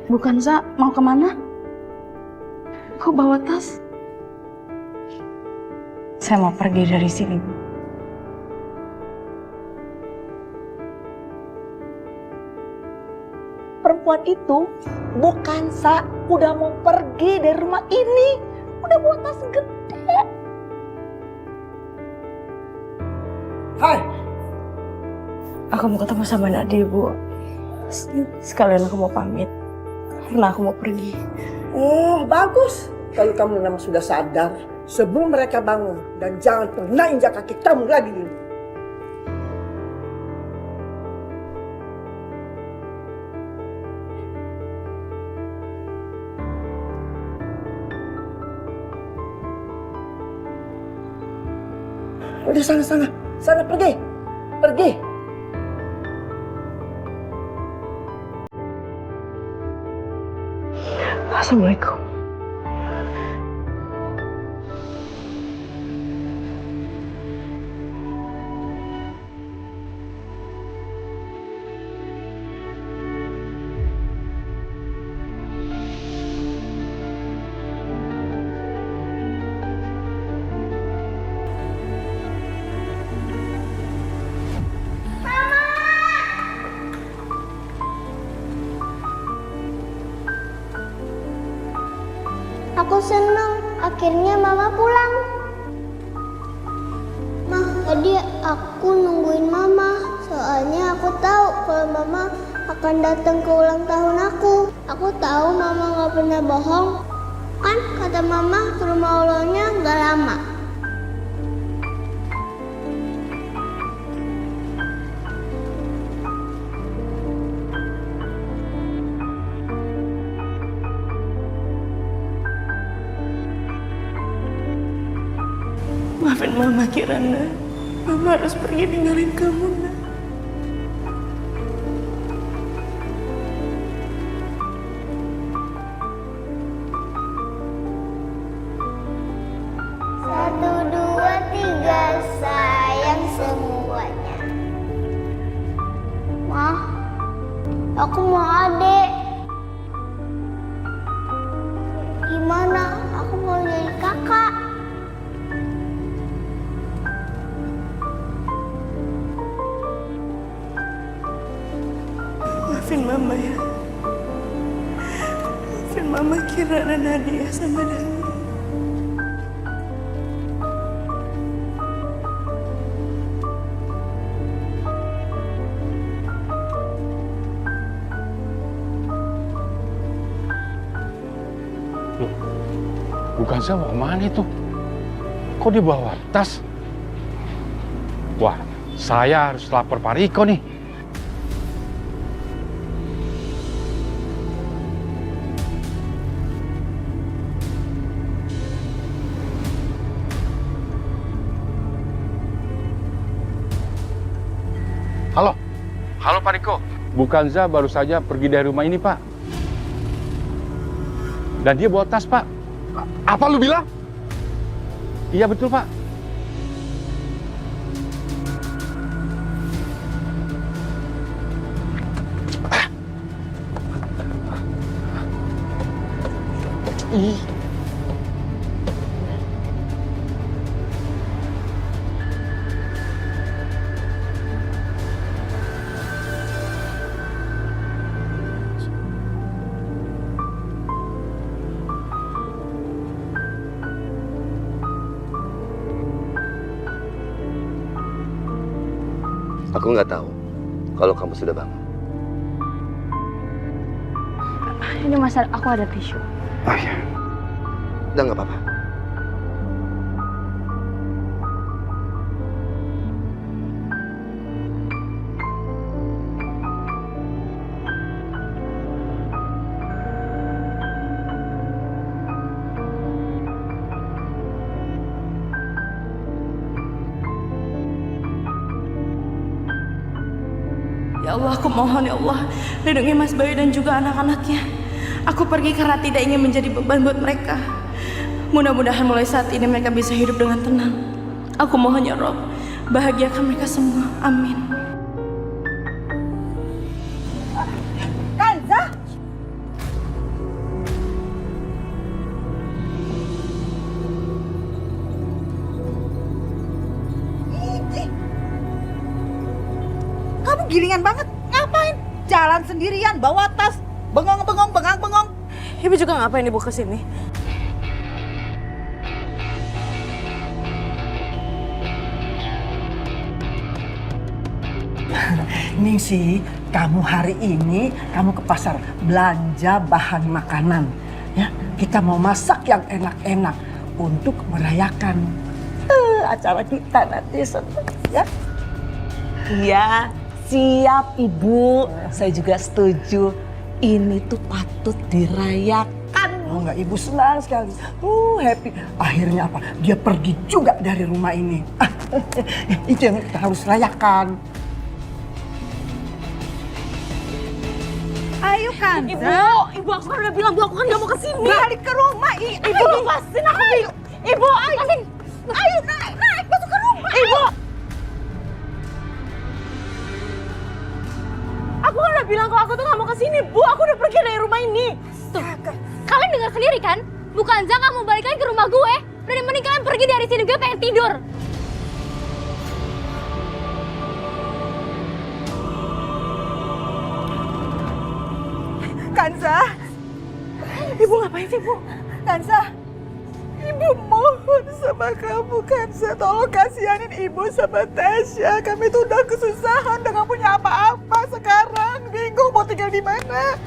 Bukan, Za. Mau kemana? Kok bawa tas? Saya mau pergi dari sini, Bu. Perempuan itu bukan udah mau pergi dari rumah ini. Udah bawa tas gede. Hai. Aku mau ketemu sama Nadia, Bu. Sekalian aku mau pamit. Karena aku mau pergi. Oh, bagus. Kalau kamu memang sudah sadar, sebelum mereka bangun. Dan jangan pernah injak kaki kamu lagi. Udah sana pergi. Assalamualaikum. Aku senang, akhirnya Mama pulang. Ma, tadi aku nungguin Mama. Soalnya aku tahu kalau Mama akan datang ke ulang tahun aku. Aku tahu Mama gak pernah bohong. Kan kata Mama ke rumah Allahnya gak lama. Maafin Mama, Kirana. Mama harus pergi ninggalin kamu, Nak. Satu, dua, tiga, sayang semuanya. Ma, aku mau adik. Gimana? Aku mau jadi kakak. Maafin Mama ya. Maafin Mama, Kirana, Nadia, sama Dani. Loh, bukan saya mau kemana itu? Kok dibawa tas? Wah, saya harus lapor Pak Riko nih. Halo Pak Riko. Bukanza baru saja pergi dari rumah ini, Pak. Dan dia bawa tas, Pak. Apa lu bilang? Iya betul, Pak. Ih. Aku nggak tahu kalau kamu sudah bangun. Ini Mas, aku ada tisu. Oh iya. Udah nggak apa-apa. Ya Allah, aku mohon ya Allah, lindungi Mas Bayu dan juga anak-anaknya. Aku pergi karena tidak ingin menjadi beban buat mereka. Mudah-mudahan mulai saat ini mereka bisa hidup dengan tenang. Aku mohon ya Rob, bahagiakan mereka semua. Amin. Kanza, giringan banget. Ngapain? Jalan sendirian, bawa tas, bengong-bengong, bengang-bengong. Ibu juga ngapain ibu kesini? Ningsih, kamu hari ini kamu ke pasar belanja bahan makanan. Ya, kita mau masak yang enak-enak untuk merayakan acara kita nanti, ya. Iya, siap Ibu. Saya juga setuju. Ini tuh patut dirayakan. Oh enggak, Ibu senang sekali. Happy. Akhirnya apa? Dia pergi juga dari rumah ini. Itu yang kita harus rayakan. Ayo kan, Ibu aku kan udah bilang Bu, aku kan gak mau kesini. balik ke rumah. Ibu lepasin aku. Ibu, ayo. Ayo naik masuk ke rumah. Ibu! Aku kan udah bilang kalau aku tuh gak mau kesini, Bu. Aku udah pergi dari rumah ini. Tuh, kalian dengar sendiri kan? Bukan Zak kamu balik lagi ke rumah gue. Dan mending kalian pergi dari sini, gue pengen tidur. Kansa. Ibu ngapain sih, Bu? Kansa. Ibu mohon sama kamu, Kansa. Tolong kasihanin Ibu sama Tasya. Kami tuh udah kesusahan, udah gak punya apa-apa sekarang. Bingung mau tinggal di mana.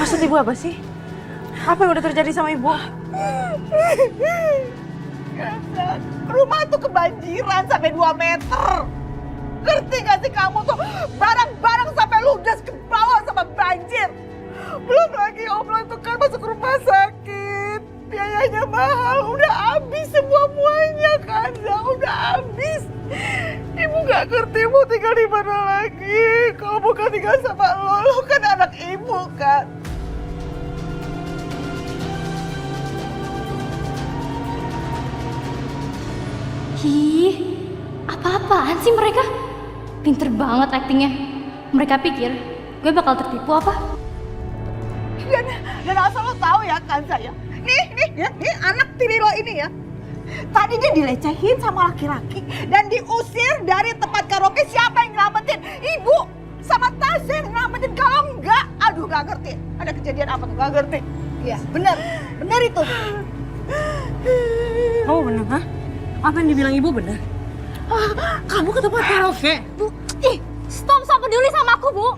Maksud Ibu apa sih? Apa yang udah terjadi sama Ibu? Kansa, rumah tuh kebanjiran sampai 2 meter. Ngerti gak sih kamu tuh? Barang-barang sampai ludes ke bawah sama banjir. Belum lagi Om tuh kan masuk rumah sakit. Biayanya mahal, udah habis semuanya kan. Udah habis. Ibu gak ngerti mau tinggal di mana lagi. Kalau bukan tinggal sama lo kan anak ibu kan. Ih, apa-apaan sih mereka? Pinter banget aktingnya. Mereka pikir gue bakal tertipu apa? Dan asal lo tahu ya kan saya. Nih anak tiri lo ini ya. Tadi dia dilecehin sama laki-laki dan diusir dari tempat karaoke. Siapa yang nyelamatin? Ibu sama Tasya yang nyelamatin. Kalau enggak, aduh gak ngerti. Ada kejadian apa tuh gak ngerti. Iya benar itu. Kamu bener, ha? Apa yang dibilang Ibu bener? Kamu ke tempat karaoke? Bu, stop peduli sama aku, Bu.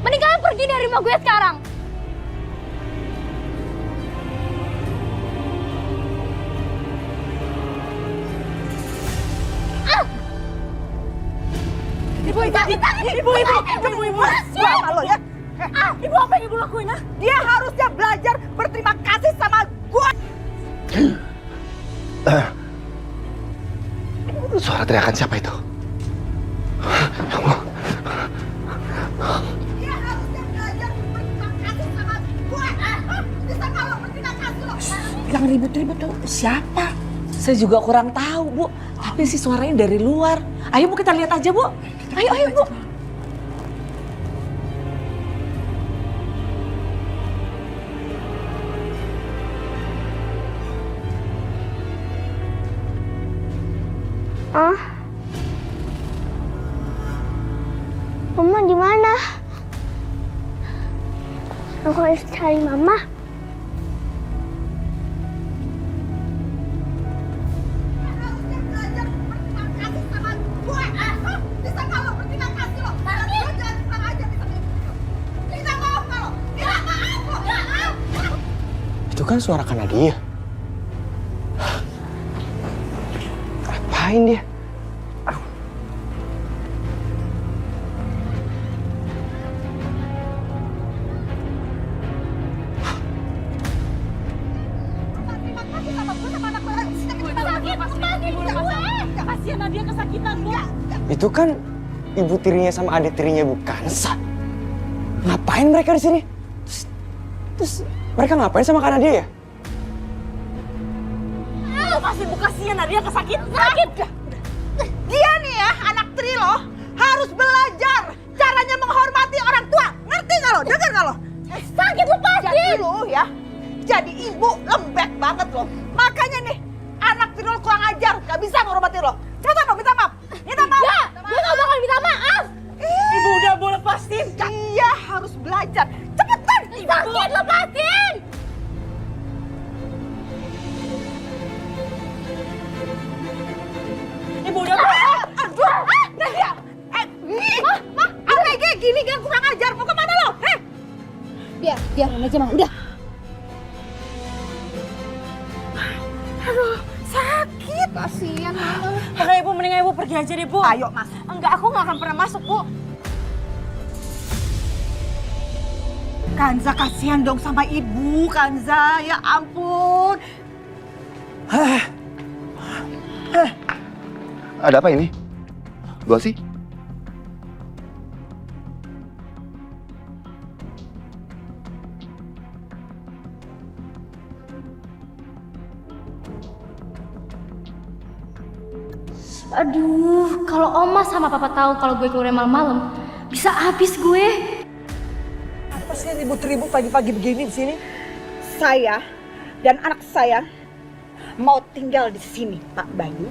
Mending kalian pergi dari rumah gue sekarang. Ibu. Siapa lo ya? Ibu apa yang Ibu lakuin, ha? Dia harusnya belajar berterima kasih sama gue. Suara teriakan siapa itu? Dia harusnya belajar berterima kasih sama gue. Bisa kalau berterima kasih lo. Yang ribut-ribut tuh siapa? Saya juga kurang tahu, Bu. Tapi sih suaranya dari luar. Ayo Bu, kita lihat aja, Bu. Ayo, Bu. Mama di mana? Aku harus cari Mama. Harusnya belajar berterima kasih sama gue. Bisa kalau berterima kasih lo. Lo jangan tenang aja bisa Kita maaf kalau. Kita maaf. Itu kan suara Kanadia. Ngapain dia? Terima kasih sama gue sama anak gue. Kasihan Nadia kesakitan, Bu. Itu kan ibu tirinya sama adik tirinya bukan Sa. Ngapain mereka di sini? Terus mereka ngapain sama Kanadia ya? Lo pasti Bu kasihan Nadia kesakitan. Sakit. Dia nih ya anak tri lo harus belajar caranya menghormati orang tua. Ngerti gak lo? Dengar gak lo? Sakit lepasin! Jadi lo ya jadi ibu lembek banget loh. Makanya nih, anak Firul kurang ajar, gak bisa ngormatin lo. Cepetan dong, minta maaf. Minta maaf. Ya, gue gak bakal minta maaf. Ibu udah boleh lepasin. Dia harus belajar. Cepetan, ibu. Sakit, lepasin. Ibu udah aduh, Nadia. ABG gini kan kurang ajar. Mau kemana lo? Biarin aja, Mah. Udah. Aduh, sakit. Kasian, Mama. Udah Ibu, mendingan Ibu pergi aja deh, Bu. Ayo masuk. Enggak, aku nggak akan pernah masuk, Bu. Kanza, kasihan dong sama ibu, Kanza. Ya ampun. Ada apa ini? Bu Asi? Aduh, kalau Oma sama Papa tahu kalau gue keluar malam-malam, bisa habis gue. Apa sih ribut-ribut pagi-pagi begini di sini? Saya dan anak saya mau tinggal di sini, Pak Bayu.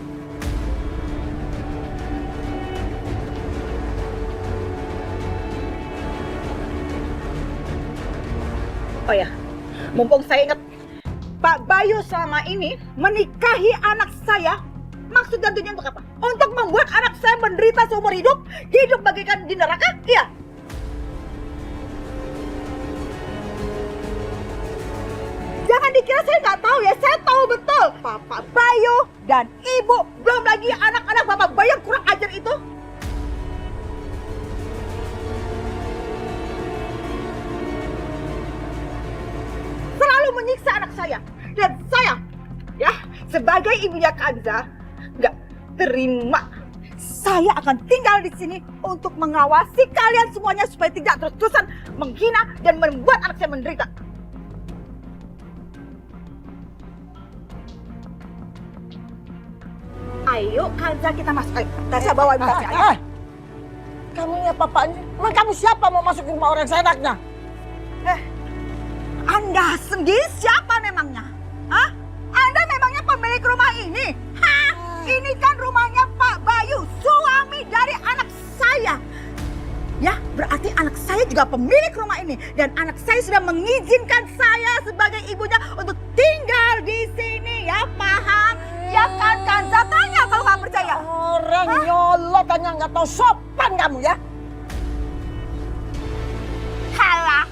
Oh ya, mumpung saya ingat, Pak Bayu selama ini menikahi anak saya. Maksud dan tujuan untuk apa? Untuk membuat anak saya menderita seumur hidup, hidup bagaikan di neraka? Iya. Jangan dikira saya nggak tahu ya, saya tahu betul. Bapak Bayu dan Ibu, belum lagi anak-anak Bapak Bayu yang kurang ajar itu. Selalu menyiksa anak saya. Dan saya, ya, sebagai ibunya Kanza, nggak terima. Saya akan tinggal di sini untuk mengawasi kalian semuanya supaya tidak terus-terusan menghina dan membuat anak saya menderita. Ayo Kanza, kita masuk. Ayo, saya bawa ibu kasih. Ayo. Kamu ini apa-apaan sih? Emang kamu siapa mau masuk ke rumah orang seenaknya? Anda sendiri siapa memangnya? Hah? Anda memangnya pemilik rumah ini? Hah? Ini kan rumahnya Pak Bayu, suami dari anak saya. Ya, berarti anak saya juga pemilik rumah ini. Dan anak saya sudah mengizinkan saya sebagai ibunya untuk tinggal di sini. Ya, paham? Ya kan, Kanza? Tanya kalau nggak percaya. Orang nyolot tanya nggak tahu sopan kamu ya? Halah,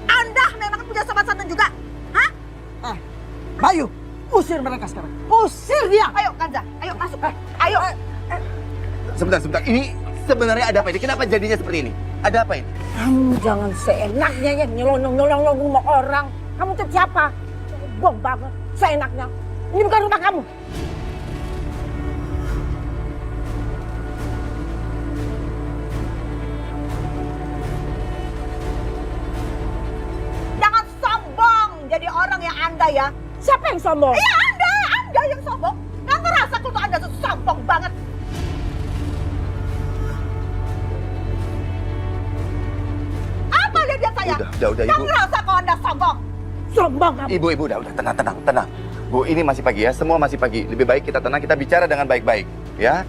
Anda memang punya sopan santun juga. Hah? Bayu, usir mereka sekarang. Usir dia. Ayo, Kanza. Ayo, masuk. Ayo. Sebentar. Ini sebenarnya ada apa ini? Kenapa jadinya seperti ini? Ada apa ini? Kamu jangan seenaknya ya nyelonong-nyelonong rumah orang. Kamu tuh siapa? Bom banget, seenaknya. Ini bukan rumah kamu. Jangan sombong jadi orang yang Anda ya. Siapa yang sombong? Iya, Anda yang sombong. Nggak ngerasa kalau Anda tuh sombong banget. Apa lihat saya? Udah, Nggak Ibu. ngerasa kalau Anda sombong. Sombong kamu. Ibu, udah, tenang. Bu, ini masih pagi ya, semua masih pagi. Lebih baik kita tenang, kita bicara dengan baik-baik, ya.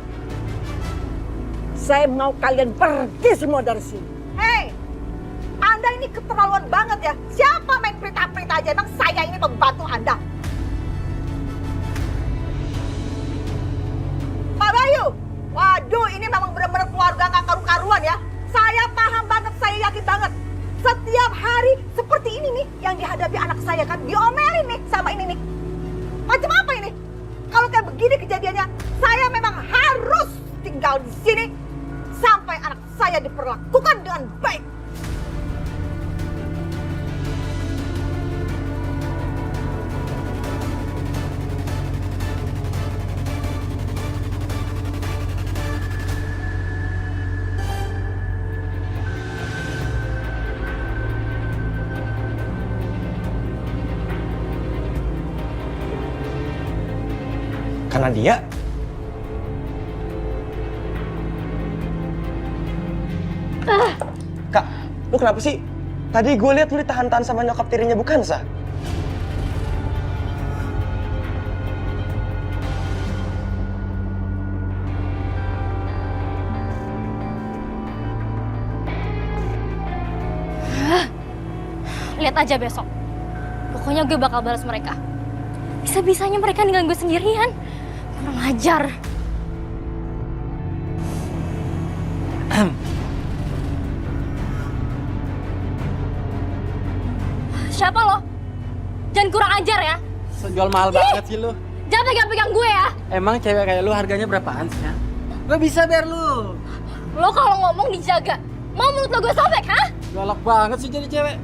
Saya mau kalian pergi semua dari sini. Hei, Anda ini keterlaluan banget ya. Siapa main perintah-perintah aja? Emang saya ini pembantu Anda. Pak Bayu, waduh ini memang benar-benar keluarga nggak karu-karuan ya. Saya paham banget, saya yakin banget. Setiap hari seperti ini nih yang dihadapi anak saya kan. Diomelin nih sama ini nih. Macam apa ini? Kalau kayak begini kejadiannya, saya memang harus tinggal di sini sampai anak saya diperlakukan dengan baik. Karena dia Kak, lu kenapa sih? Tadi gue lihat lu ditahan-tahan sama nyokap tirinya bukan, Sa? lihat aja besok. Pokoknya gue bakal balas mereka. Bisa-bisanya mereka ninggalin gue sendirian. Kurang ajar. Siapa lo? Jangan kurang ajar ya. Jual mahal banget sih lu. Jangan pegang-pegang gue ya. Emang cewek kayak lu harganya berapaan sih ya? Gue bisa biar lu. Lo kalau ngomong dijaga. Mau mulut lo gue sobek, ha? Galak banget sih jadi cewek.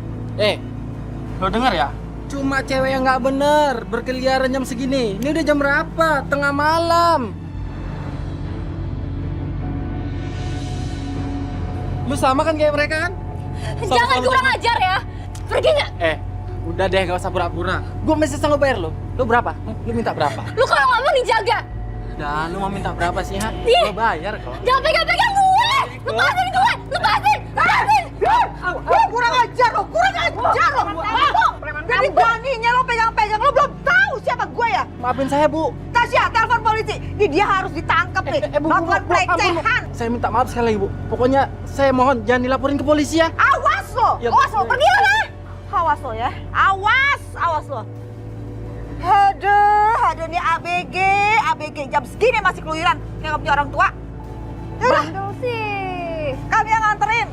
Lo denger ya? Cuma cewek yang nggak bener berkeliaran jam segini. Ini udah jam berapa? Tengah malam. Lu sama kan kayak mereka kan? Jangan kurang ajar ya. Pergi nggak? Udah deh, gak usah pura-pura. Gue masih sanggup bayar lo. Lu berapa? Lu minta berapa? Lu kalau ngomong dijaga. Dan lu mau minta berapa sih, ha? Ih. Gue bayar kok. Jangan pegang-pegang gue. Lepasin gue. Lepasin. Kurang ajar lo, kurang ajar lo. Jadi beraninya lo pegang-pegang, lo belum tahu siapa gue ya? Maafin saya, Bu. Tasya, telepon polisi. Ini dia harus ditangkap nih. Bu, Melakukan pelecehan. Saya minta maaf sekali lagi, Bu. Pokoknya saya mohon jangan dilaporin ke polisi ya. Awas lo, Ya, awas lo, ya. pergi sana. Awas lo ya, awas lo. Aduh nih ABG jam segini masih keluyuran. Kayak nggak punya orang tua. Bandel sih. Kami yang nganterin.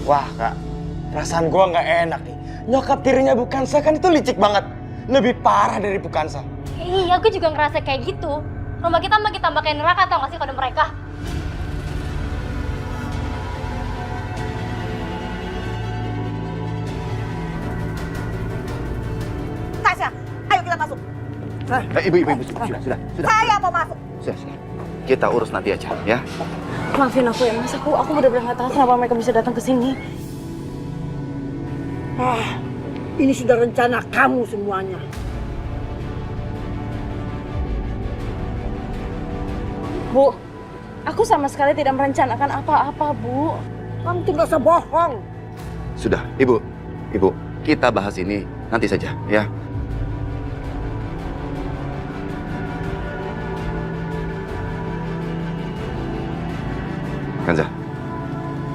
Wah kak, perasaan gua nggak enak nih. Nyokap tirinya Bukansa kan itu licik banget. Lebih parah dari Bukansa. Iya, gue juga ngerasa kayak gitu. Rumah kita makin tambah kayak neraka, tau gak sih kode mereka? Tasya, ayo kita masuk. Ibu, sudah. Saya mau masuk. Sudah. Kita urus nanti aja, ya. Maafin aku ya mas, aku benar-benar nggak tahu kenapa mereka bisa datang ke sini. Ini sudah rencana kamu semuanya. Bu, aku sama sekali tidak merencanakan apa-apa, Bu. Kamu tidak usah bohong. Sudah, Ibu, kita bahas ini nanti saja, ya. Kanza,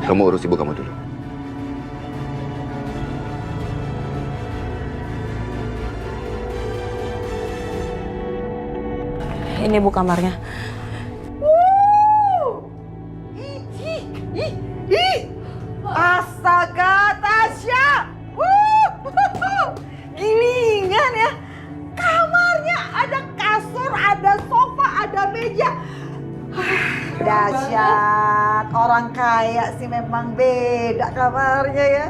kamu urus ibu kamu dulu. Ini Bu kamarnya. Astaga, Tasya. Gilingan ya. Kamarnya ada kasur, ada sofa, ada meja. Dahsyat, orang kaya sih memang beda kamarnya ya.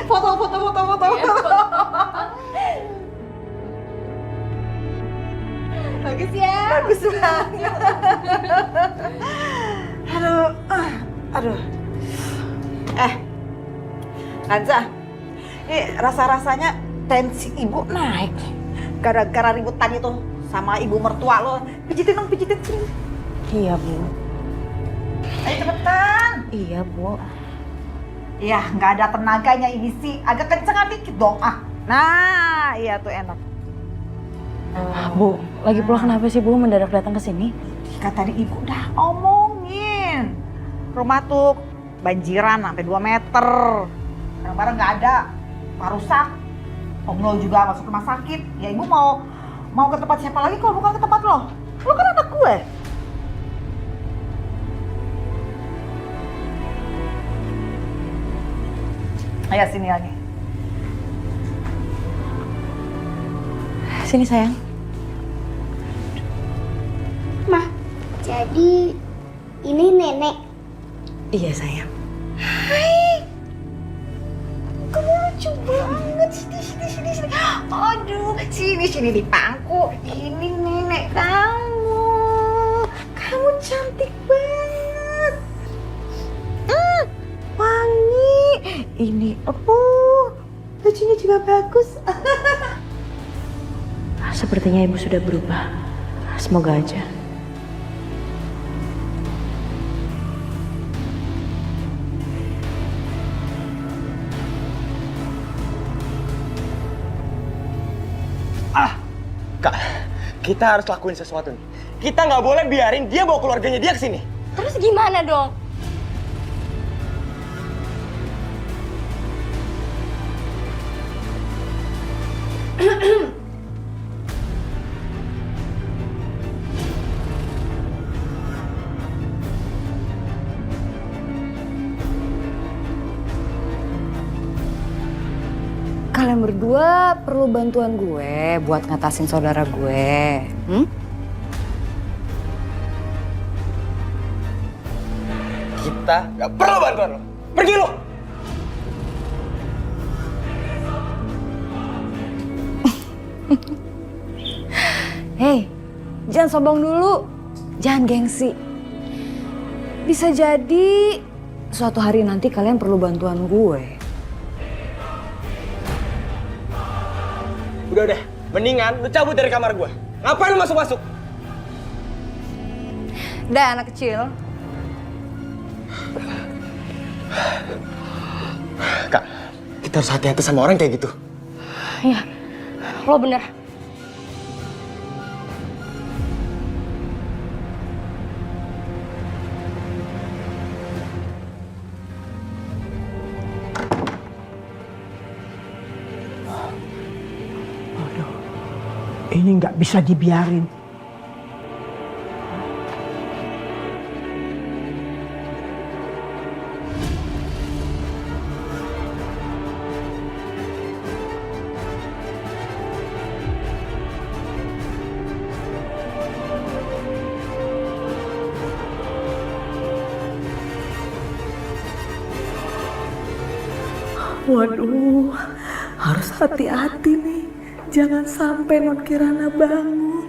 Foto. Bagus ya. Bagus banget. Aduh. Kanza, ini rasa-rasanya tensi ibu naik. Gara-gara ribut tadi tuh sama ibu mertua lo. Pijitin sini. Iya, Bu. Ayo cepetan. Iya, Bu. Ya, nggak ada tenaganya ini sih. Agak kencengan dikit dong. Nah, iya tuh enak. Bu, lagi pula kenapa sih Bu mendadak datang ke sini? Kata tadi ibu udah omongin. Rumah tuh banjiran sampai 2 meter. Barang-barang nggak ada. Rumah rusak. Om lo juga masuk rumah sakit. Ya ibu mau ke tempat siapa lagi kalau bukan ke tempat lo? Lo kan anak gue. Ayo sini lagi. Sini sayang. Mah, jadi ini nenek. Iya sayang. Kamu lucu banget. Sini. Aduh, sini di pangku. Ini nenek kamu. Kamu cantik banget. Wangi. Ini bajunya juga bagus. Sepertinya ibu sudah berubah. Semoga aja. Kak, kita harus lakuin sesuatu nih. Kita nggak boleh biarin dia bawa keluarganya dia ke sini. Terus gimana dong? kalian berdua perlu bantuan gue buat ngatasin saudara gue. Kita gak perlu bantuan lo. Pergi lo! Hei, jangan sombong dulu. Jangan gengsi. Bisa jadi suatu hari nanti kalian perlu bantuan gue. Udah deh, mendingan lu cabut dari kamar gue. Ngapain lu masuk-masuk? Udah anak kecil. Kak, kita harus hati-hati sama orang kayak gitu. Iya, lo bener. Ini nggak bisa dibiarin. Waduh, harus hati-hati nih. Jangan sampai Non Kirana bangun.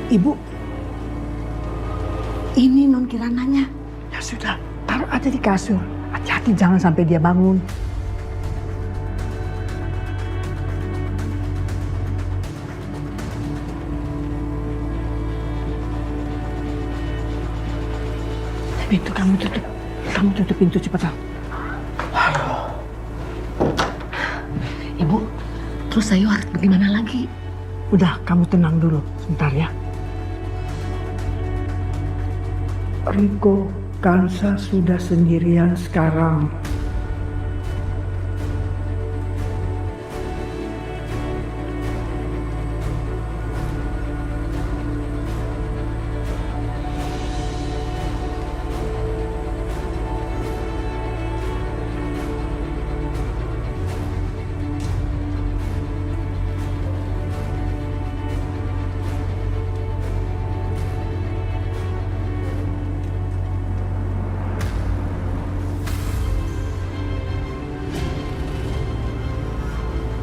Ibu, Ini Non Kirananya. ya sudah, taruh aja di kasur. Hati-hati jangan sampai dia bangun. Pintu kamu tutup. Kamu tutup pintu cepetan. Ibu, terus saya harus bagaimana lagi? Udah, kamu tenang dulu. Sebentar ya. Riko, Kansa sudah sendirian sekarang.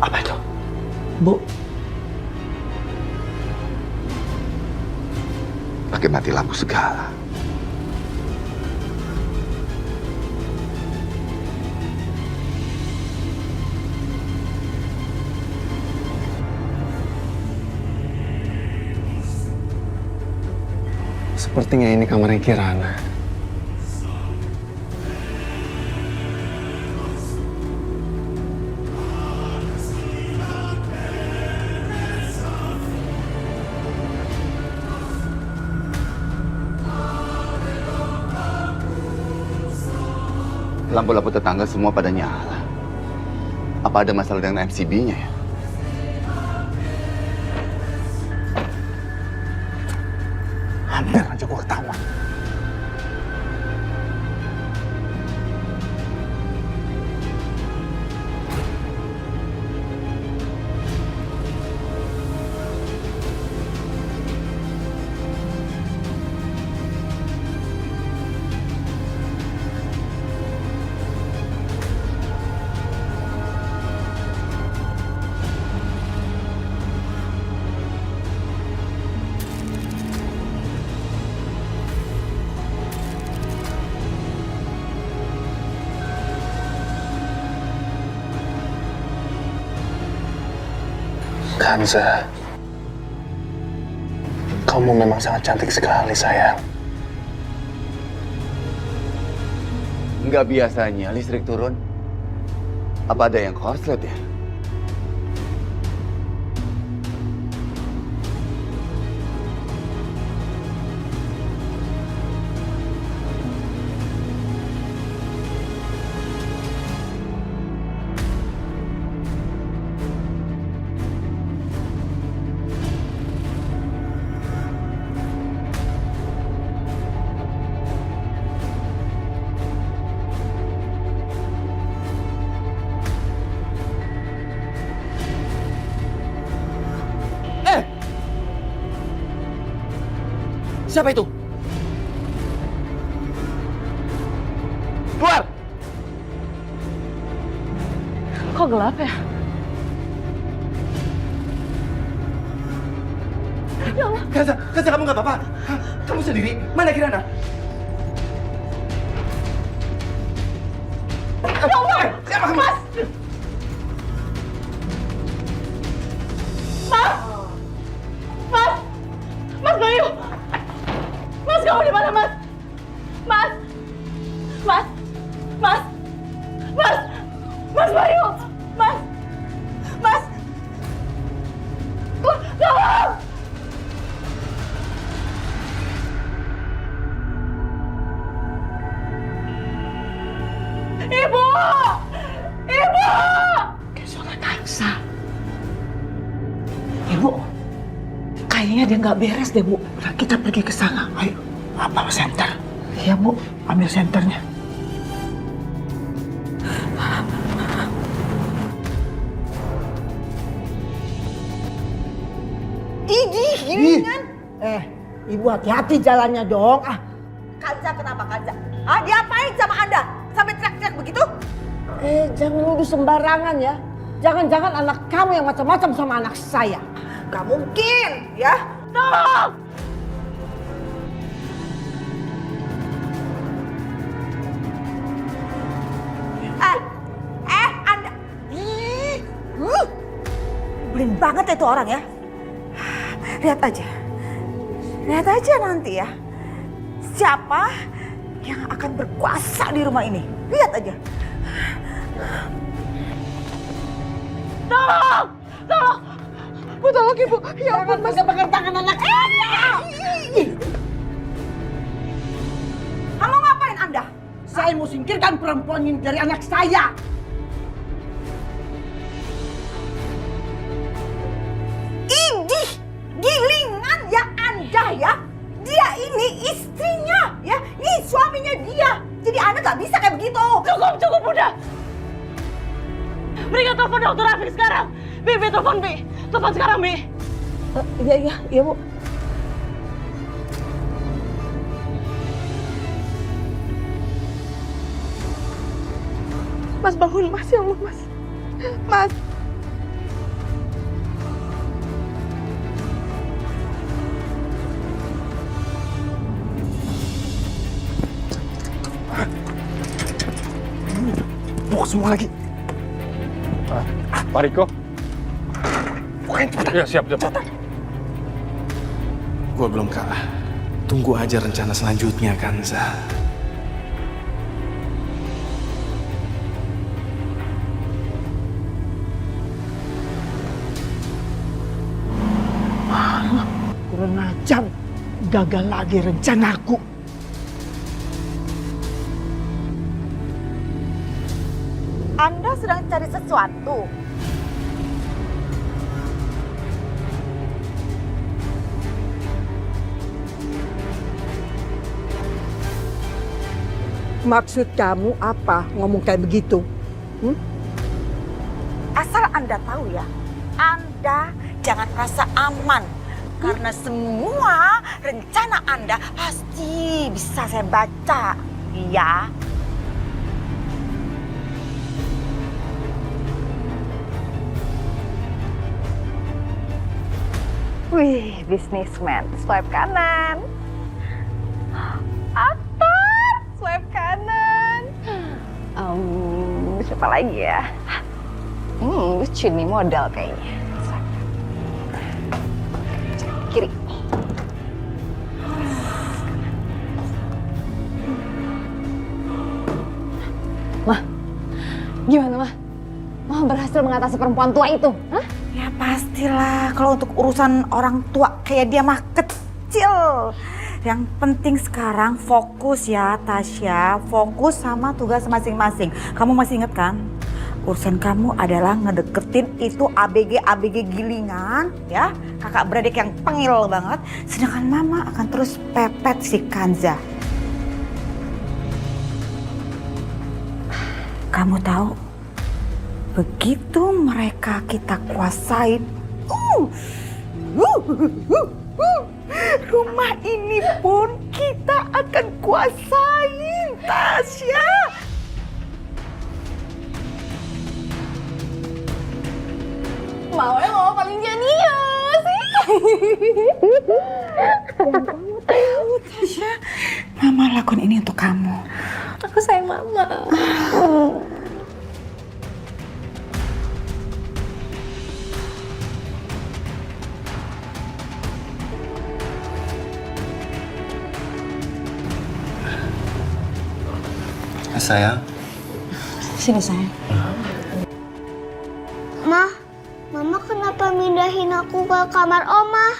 Apa itu? Bu, Pakai mati lampu segala. Sepertinya ini kamarnya Kirana. Lampu-lampu tetangga semua pada nyala. Apa ada masalah dengan MCB-nya ya? Kanza, kamu memang sangat cantik sekali, sayang. Nggak biasanya listrik turun. Apa ada yang korslet ya? Siapa itu? Keluar! Kok gelap ya? Kanza, kamu nggak apa-apa? Hah? Kamu sendiri? Mana Kirana? Ya Allah! Siapa kamu? Mas! Mas Bayu! Mas, kamu di mana, Mas? Mas! Mas Bayu! Mas! Tolong! Ibu! Kayak suara Kanza. Ibu, kayaknya dia nggak beres deh, Bu. Udah, kita pergi ke sana. Ayo, bawa senter. Iya, Bu. Ambil senternya. Idih, ginian. Ibu hati-hati jalannya dong. Kanza kenapa Kanza? Diapain sama Anda? Sampai teriak-teriak begitu? Jangan nuduh sembarangan ya. Jangan-jangan anak kamu yang macam-macam sama anak saya. Gak mungkin, ya. Tolong! Anda. Belin banget itu orang ya. Lihat aja nanti ya. Siapa yang akan berkuasa di rumah ini? Lihat aja. Tolong! Bu, tolong Ibu. Ya ampun, Mas. Pegang tangan anak Kamu ngapain Anda? saya mau singkirkan perempuan ini dari anak saya. Idih, gilingan ya Anda ya. Dia ini istrinya ya. Ini suaminya dia. Jadi Anda gak bisa kayak begitu. Cukup, udah. Mereka telepon dokter Rafiq sekarang. Bi, telepon Bi. Telepon sekarang, Bi. Iya, Bu. Mas bangun, Mas. Ya Allah, Mas. Mas. Buk semua lagi. Pak Riko? Bukain cepetan. Ya, siap. Gua belum kalah. Tunggu aja rencana selanjutnya, Kanza. Kurang ajar. Gagal lagi rencanaku. Anda sedang cari sesuatu. Maksud kamu apa ngomong kayak begitu? Asal Anda tahu ya, Anda jangan rasa aman. Karena semua rencana Anda pasti bisa saya baca. Iya. Wih, businessman, swipe kanan. Aktor, swipe kanan. Siapa lagi ya? Lucu nih modal kayaknya. Gimana, Mah? Mah berhasil mengatasi perempuan tua itu? Hah? Ya pastilah, kalau untuk urusan orang tua kayak dia mah kecil. Yang penting sekarang fokus ya Tasya, fokus sama tugas masing-masing. Kamu masih inget kan? Urusan kamu adalah ngedeketin itu ABG gilingan ya. Kakak beradik yang pengil banget. Sedangkan mama akan terus pepet si Kanza. Kamu tahu, begitu mereka kita kuasain, rumah ini pun kita akan kuasain, Tasya. Mau paling jenius sih. Kamu tahu, Tasya, Mama lakukan ini untuk kamu. Aku sayang Mama. Sayang. Sini sayang. Ma, Mama kenapa mindahin aku ke kamar Oma?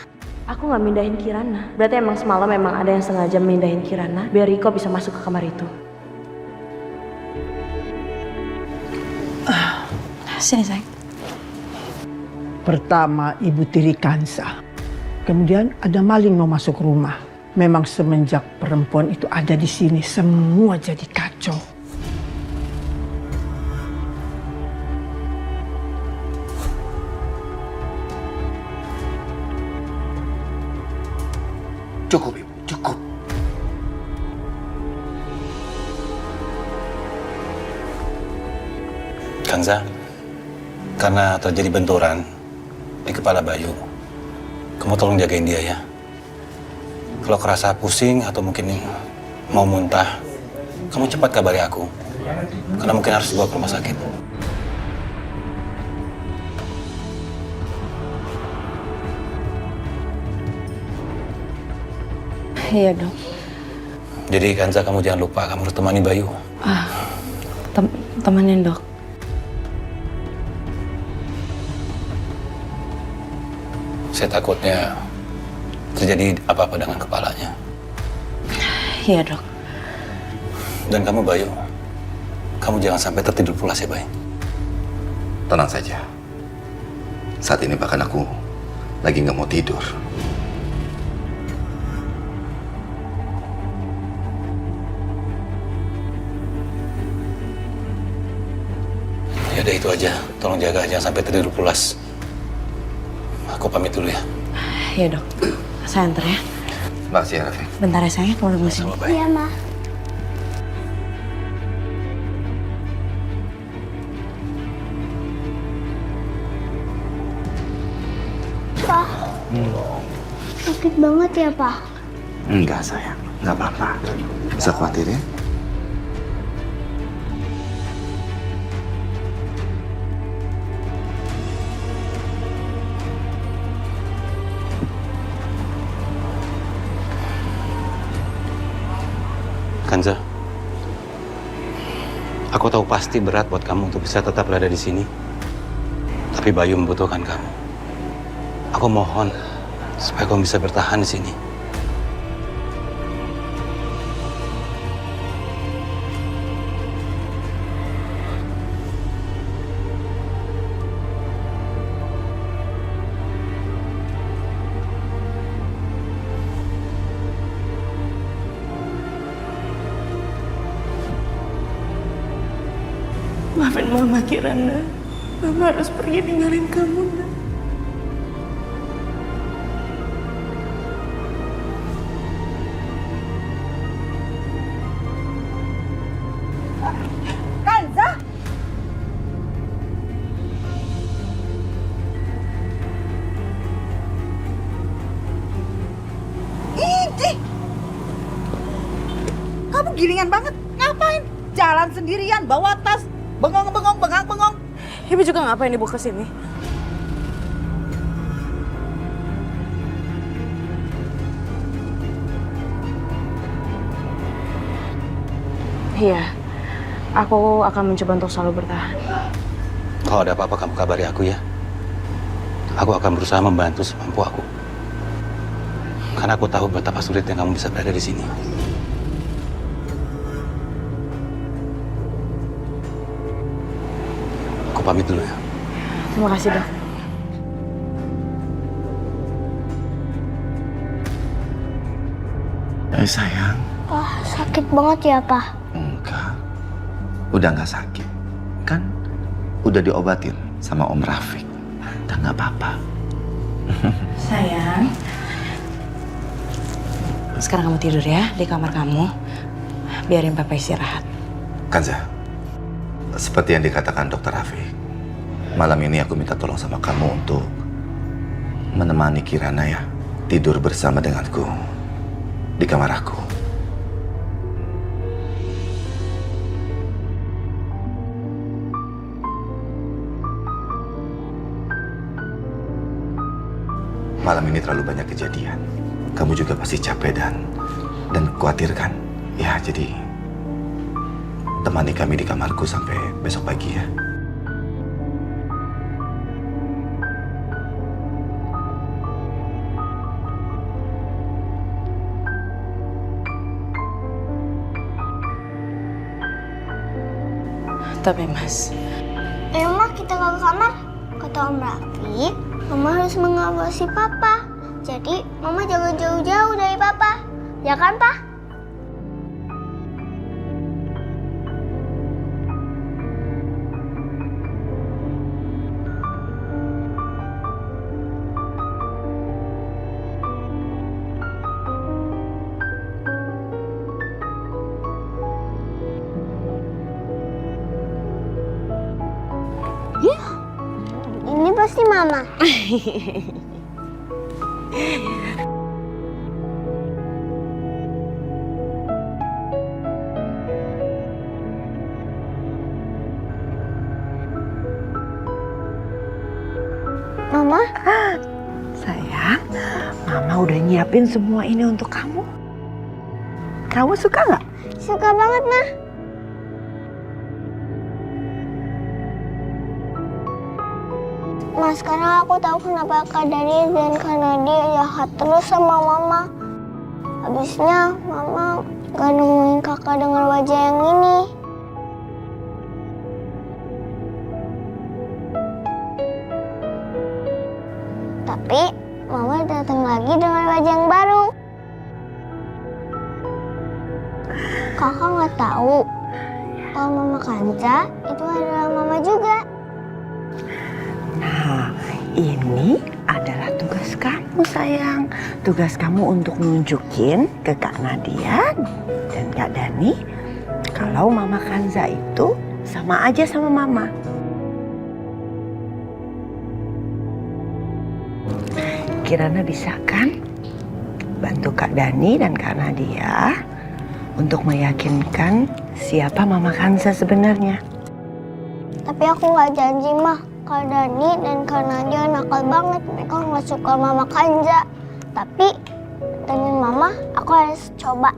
Aku nggak mindahin Kirana. Berarti emang semalam memang ada yang sengaja mindahin Kirana biar Riko bisa masuk ke kamar itu. Sini sayang. Pertama ibu tiri Kansa. Kemudian ada maling mau masuk rumah. Memang semenjak perempuan itu ada di sini semua jadi kacau. Cukup, Ibu, cukup. Kanza, karena terjadi benturan di kepala Bayu, kamu tolong jagain dia ya. Kalau kerasa pusing atau mungkin mau muntah, kamu cepat kabari aku. Karena mungkin harus dibawa ke rumah sakit. Iya dok. Jadi Kanza, kamu jangan lupa, kamu harus temani Bayu. Temenin dok. Saya takutnya terjadi apa-apa dengan kepalanya. Iya dok. Dan kamu Bayu, kamu jangan sampai tertidur pulas ya Bay. Tenang saja. Saat ini bahkan aku lagi nggak mau tidur. Ya udah itu aja, tolong jaga jangan sampai tertidur pulas. Aku pamit dulu ya. Iya dok. Saya antar ya. Makasih ya, Raffi. Bentar ya sayang, kamu tunggu sini. Iya, Ma. Pak, sakit banget ya, Pak? Enggak, sayang. Enggak apa-apa. Bisa khawatir ya? Kanza, aku tahu pasti berat buat kamu untuk bisa tetap berada di sini. Tapi Bayu membutuhkan kamu. Aku mohon supaya kamu bisa bertahan di sini. Maafin Mama Kirana. Mama harus pergi ninggalin kamu, Nak. Kanza! Idih! Kamu gilingan banget. Ngapain? Jalan sendirian, bawa tas. Bengong-bengong, bengang-bengong. Ibu juga ngapain ibu kesini? Iya, Aku akan mencoba untuk selalu bertahan. Kalau ada apa-apa kamu kabari aku ya. Aku akan berusaha membantu semampu aku. Karena aku tahu betapa sulitnya kamu bisa berada di sini. Aku pamit dulu ya. Terima kasih, Dok. Sayang. Sakit banget ya, Pak? Enggak. Udah nggak sakit. Kan udah diobatin sama Om Rafiq. Udah nggak apa-apa. Sayang. Sekarang kamu tidur ya di kamar kamu. Biarin Papa istirahat. Kanza, seperti yang dikatakan Dokter Rafiq, malam ini aku minta tolong sama kamu untuk menemani Kirana ya, tidur bersama denganku di kamar aku. Malam ini terlalu banyak kejadian. Kamu juga pasti capek dan khawatir kan? Ya, jadi temani kami di kamarku sampai besok pagi ya. Tapi Mas, Mah kita ke kamar. Kata Om Rafiq, Mama harus mengawasi Papa. Jadi, Mama jangan jauh-jauh dari Papa. Ya kan, Pak? Ini pasti Mama. Mama? Sayang, Mama udah nyiapin semua ini untuk kamu. Kamu suka nggak? Suka banget, Ma. Mas, sekarang aku tahu kenapa Kak Dani dan Kak Nadia jahat terus sama Mama. Habisnya Mama gak nemuin kakak dengan wajah yang ini. Tapi Mama datang lagi dengan wajah yang baru. Kakak nggak tahu kalau Mama Kanza itu adalah Mama juga. Nah, ini adalah tugas kamu sayang. Tugas kamu untuk nunjukin ke Kak Nadia dan Kak Dani kalau Mama Kanza itu sama aja sama Mama. Kirana bisa kan bantu Kak Dani dan Kak Nadia untuk meyakinkan siapa Mama Kanza sebenarnya. Tapi aku nggak janji, Mah. Kak Dani dan Kak Nadia nakal banget. Mereka nggak suka Mama Kanza. Tapi demi Mama, aku harus coba.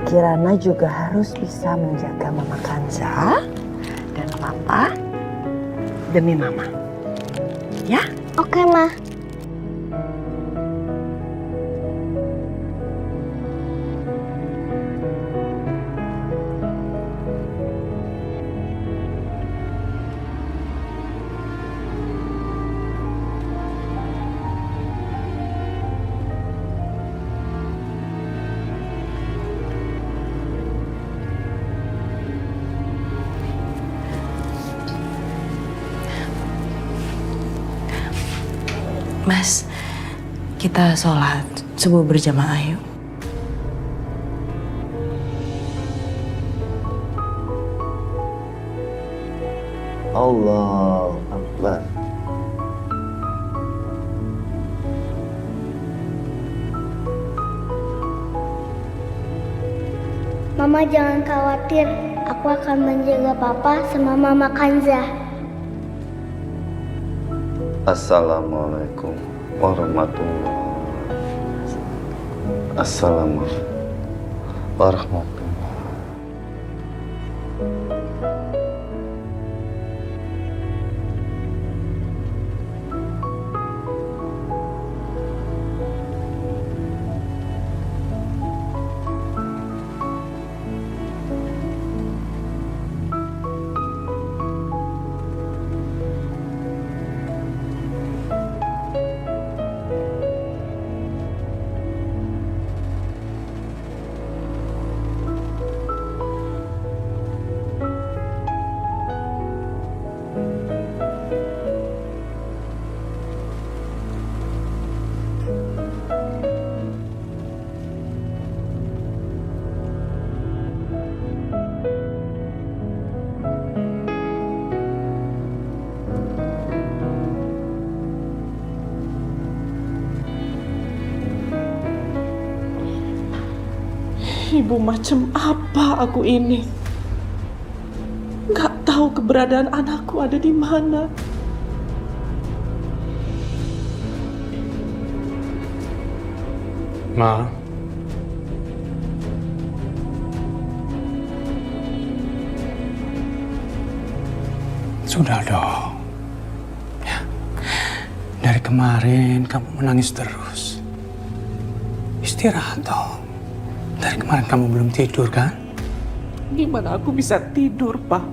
Kirana juga harus bisa menjaga Mama Kanza dan Papa demi Mama. Ya? Oke, Ma. Mas, kita sholat subuh berjamaah yuk. Allahu Akbar. Mama jangan khawatir. Aku akan menjaga Papa sama Mama Kanza. Assalamualaikum warahmatullahi Assalamualaikum warahmatullahi. Ibu macam apa aku ini? Nggak tahu keberadaan anakku ada di mana. Ma. Sudah dong. Ya. Dari kemarin kamu menangis terus. Istirahat dong. Dari kemarin kamu belum tidur kan? Gimana aku bisa tidur, Pak?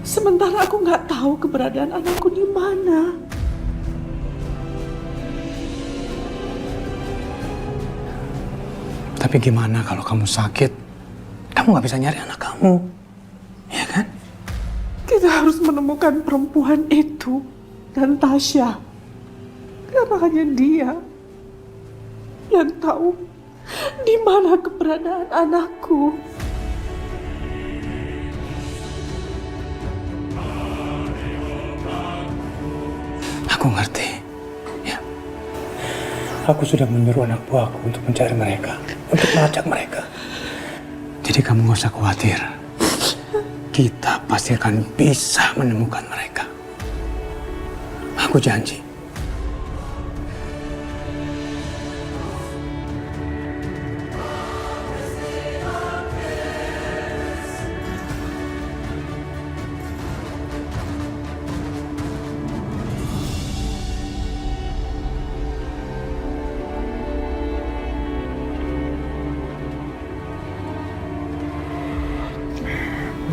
Sementara aku nggak tahu keberadaan anakku di mana. Tapi gimana kalau kamu sakit? Kamu nggak bisa nyari anak kamu. Ya kan? Kita harus menemukan perempuan itu dan Tasya. Karena hanya dia yang tahu di mana keberadaan anakku. Aku ngerti. Ya. Aku sudah menyuruh anak buahku untuk mencari mereka, untuk melacak mereka. Jadi kamu gak usah khawatir. Kita pasti akan bisa menemukan mereka. Aku janji.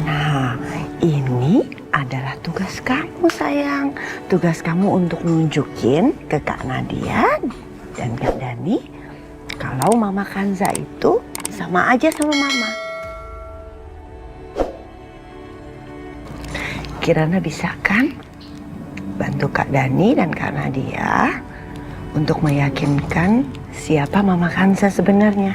Nah, ini adalah tugas kamu sayang. Tugas kamu untuk nunjukin ke Kak Nadia dan Kak Dani kalau Mama Kanza itu sama aja sama Mama. Kirana bisa kan bantu Kak Dani dan Kak Nadia untuk meyakinkan siapa Mama Kanza sebenarnya.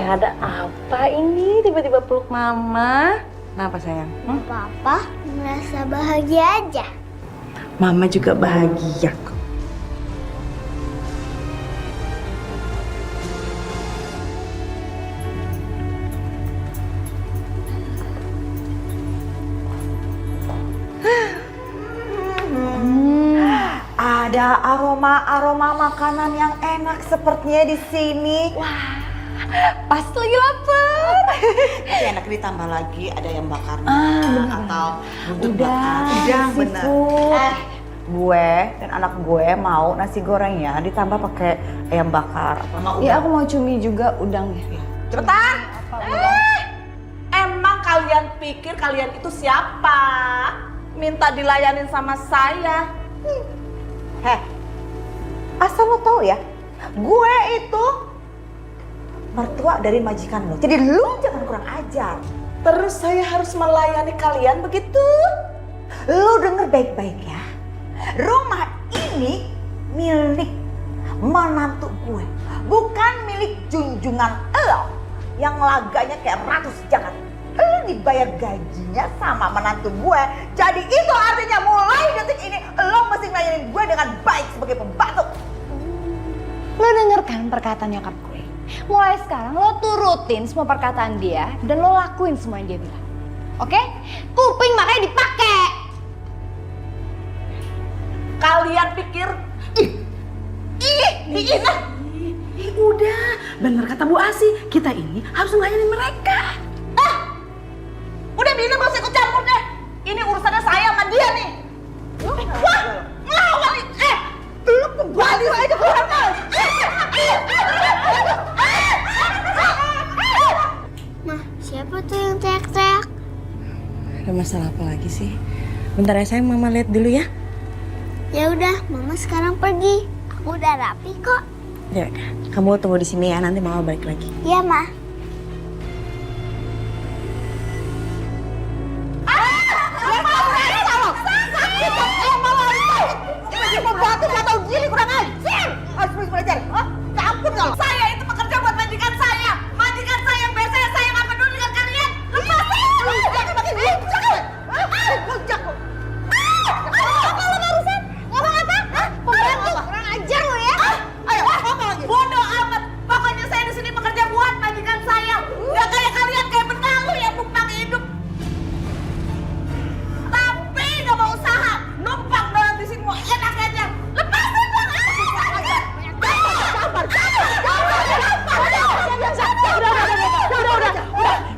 Ada apa ini? Tiba-tiba peluk Mama. Kenapa sayang? Papa merasa bahagia aja. Mama juga bahagia kok. Ada aroma makanan yang enak sepertinya di sini. Wah, pasti lagi lapar. Tapi enak ditambah lagi ada ayam bakar atau buntut Udah, bakar. Udah bener. seafood. Gue dan anak gue mau nasi gorengnya ditambah pakai ayam bakar sama udang. Ya aku mau cumi juga udangnya. Cepetan. Emang kalian pikir kalian itu siapa? Minta dilayanin sama saya. Heh, asal lo tau ya, gue itu mertua dari majikan lo. Jadi lo jangan kurang ajar. Terus saya harus melayani kalian begitu? Lo denger baik-baik ya. Rumah ini milik menantu gue, bukan milik junjungan lo yang laganya kayak ratu sejagat. Lo dibayar gajinya sama menantu gue. Jadi itu artinya mulai detik ini lo mesti ngelayanin gue dengan baik sebagai pembantu. Lo denger kan perkataan nyokap gue? Mulai sekarang lo turutin semua perkataan dia dan lo lakuin semua yang dia bilang. Oke? Kuping makanya dipakai. Kalian jadiin ah. Udah, bener kata Bu Asi, kita ini harus ngelayanin mereka. Udah Bina gak usah ikut campur deh. Ini urusannya saya sama dia nih. Wah, ngawal nih. Lu kembali aja ke sana. Mah, siapa tuh yang teriak-teriak? Ada masalah apa lagi sih? Bentar ya sayang, Mama lihat dulu ya. Ya udah, Mama sekarang pergi. Aku udah rapi kok. Ya, kamu tunggu di sini ya, nanti Mama balik lagi. Iya, Ma. Saya itu pekerja buat majikan saya. Majikan saya yang biasa saya nggak peduli dengan kalian. Lepasin! Makin buncak gue. Buncak gue. Kalau barusan ngomong apa? Pembantu. Kurang ajar lo ya. Ayo, ngomong lagi. Bodoh amat. Pokoknya saya di sini pekerja buat majikan saya. Nggak kayak kalian kayak benalu yang numpang hidup. Tapi nggak mau usaha. Numpang doang di sini mau enak aja. Lepasin dong.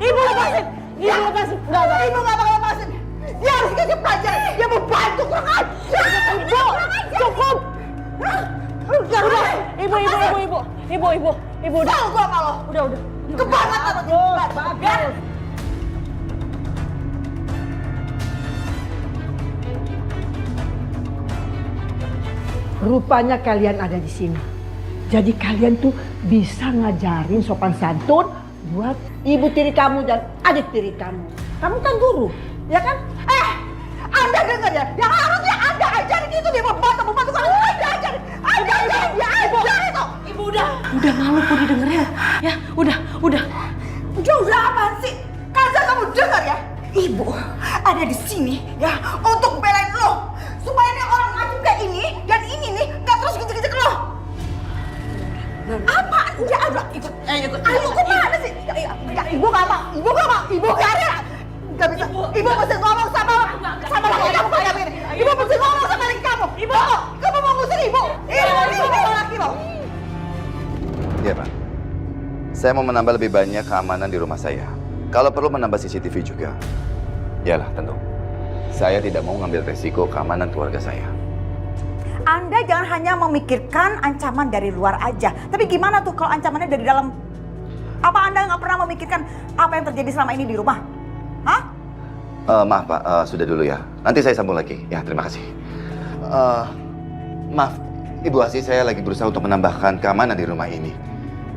Ibu lepasin. Ibu nggak bakal lepasin. Dia harus dikasih pelajaran. Dia mau bantu kurang ajar. Ibu, cukup. Ibu udah. Tahu gua kalau. Udah. Kebangetan lagi. Rupanya kalian ada di sini. Jadi kalian tuh bisa ngajarin sopan santun buat ibu tiri kamu dan adik tiri kamu. Kamu kan guru, ya kan? Anda dengar ya? Yang harusnya Anda ajarin itu dia membantu kamu. Anda ajarin dia ajarin itu. Ibu udah. Udah malu kok didengerin. Ya, udah. Udah apaan sih? Kasar kamu dengar ya? Ibu ada di sini ya untuk belain lo supaya nih orang macam kayak ini dan ini nih nggak terus gejek-gejek lo. Apaan? Udah ada ikut. Ayo kemana sih? Ibu nggak mau. Ibu nggak ada. Nggak bisa. Ibu mesti ngomong sama laki kamu kayak gini. Ibu mesti ngomong sama laki kamu. Ibu, kamu mau ngusir ibu? Ini laki lo. Iya, Pak. Saya mau menambah lebih banyak keamanan di rumah saya. Kalau perlu menambah CCTV juga. Yalah, tentu. Saya tidak mau ngambil resiko keamanan keluarga saya. Anda jangan hanya memikirkan ancaman dari luar aja. Tapi gimana tuh kalau ancamannya dari dalam? Apa Anda nggak pernah memikirkan apa yang terjadi selama ini di rumah? Hah? Maaf, Pak. Sudah dulu ya. Nanti saya sambung lagi. Ya, terima kasih. Maaf, Ibu Asi, saya lagi berusaha untuk menambahkan keamanan di rumah ini.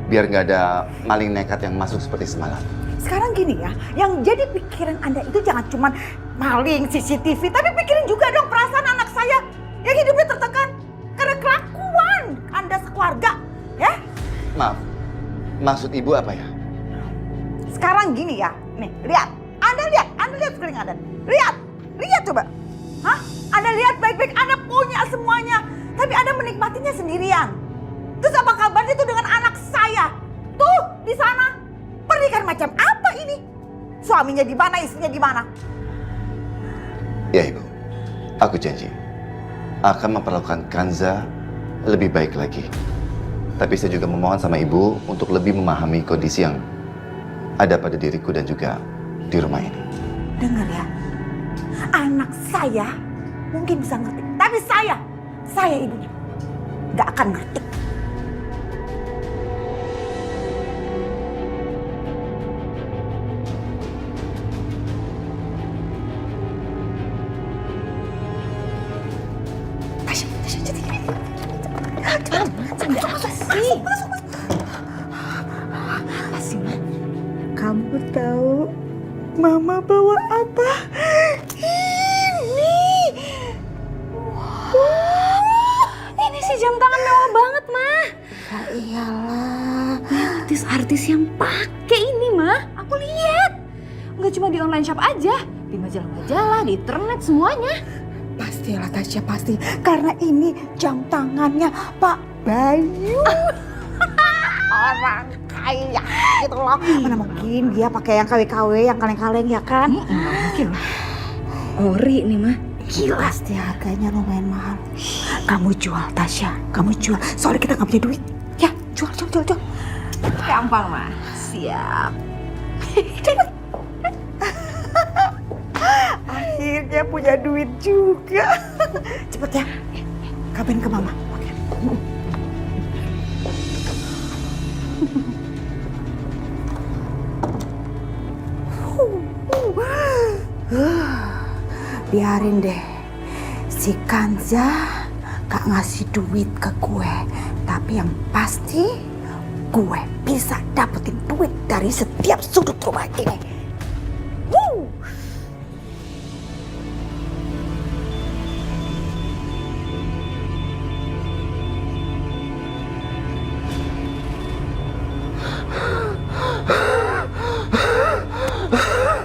Biar nggak ada maling nekat yang masuk seperti semalam. Sekarang gini ya, yang jadi pikiran Anda itu jangan cuma maling, CCTV, tapi pikirin juga dong perasaan anak saya yang hidupnya tertekan karena kelakuan Anda sekeluarga, ya? Maaf, maksud Ibu apa ya? Sekarang gini ya, nih lihat, Anda lihat sekeliling Anda, lihat coba, hah? Anda lihat baik-baik, Anda punya semuanya, tapi Anda menikmatinya sendirian. Terus apa kabarnya itu dengan anak saya? Tuh di sana. Pernikahan macam apa ini? Suaminya di mana, istrinya di mana? Ya, Ibu. Aku janji akan memperlakukan Kanza lebih baik lagi. Tapi saya juga memohon sama Ibu untuk lebih memahami kondisi yang ada pada diriku dan juga di rumah ini. Dengar ya. Anak saya mungkin bisa ngerti, tapi saya ibunya nggak akan ngerti. Kamu tahu Mama bawa apa? Ini sih jam tangan mewah banget, Mah. Ya iyalah, artis-artis yang pakai ini, Mah. Aku lihat. Nggak cuma di online shop aja, di majalah-majalah, di internet, semuanya. Pastilah Tasya, pasti. Karena ini jam tangannya Pak Bayu. Orang kaya gitu loh. Mana mungkin dia pakai yang KW-KW, yang kaleng-kaleng ya kan? Mungkin. Ori nih, Mah. Gila. Pasti harganya lumayan mahal. Kamu jual, Tasya. Kamu jual. Soalnya kita nggak punya duit. Ya, jual. Gampang, mah. Siap. Akhirnya punya duit juga. Cepet ya. Kabarin ke mama. Oke. Biarin deh, si Kanza gak ngasih duit ke gue. Tapi yang pasti gue bisa dapetin duit dari setiap sudut rumah ini. Woo!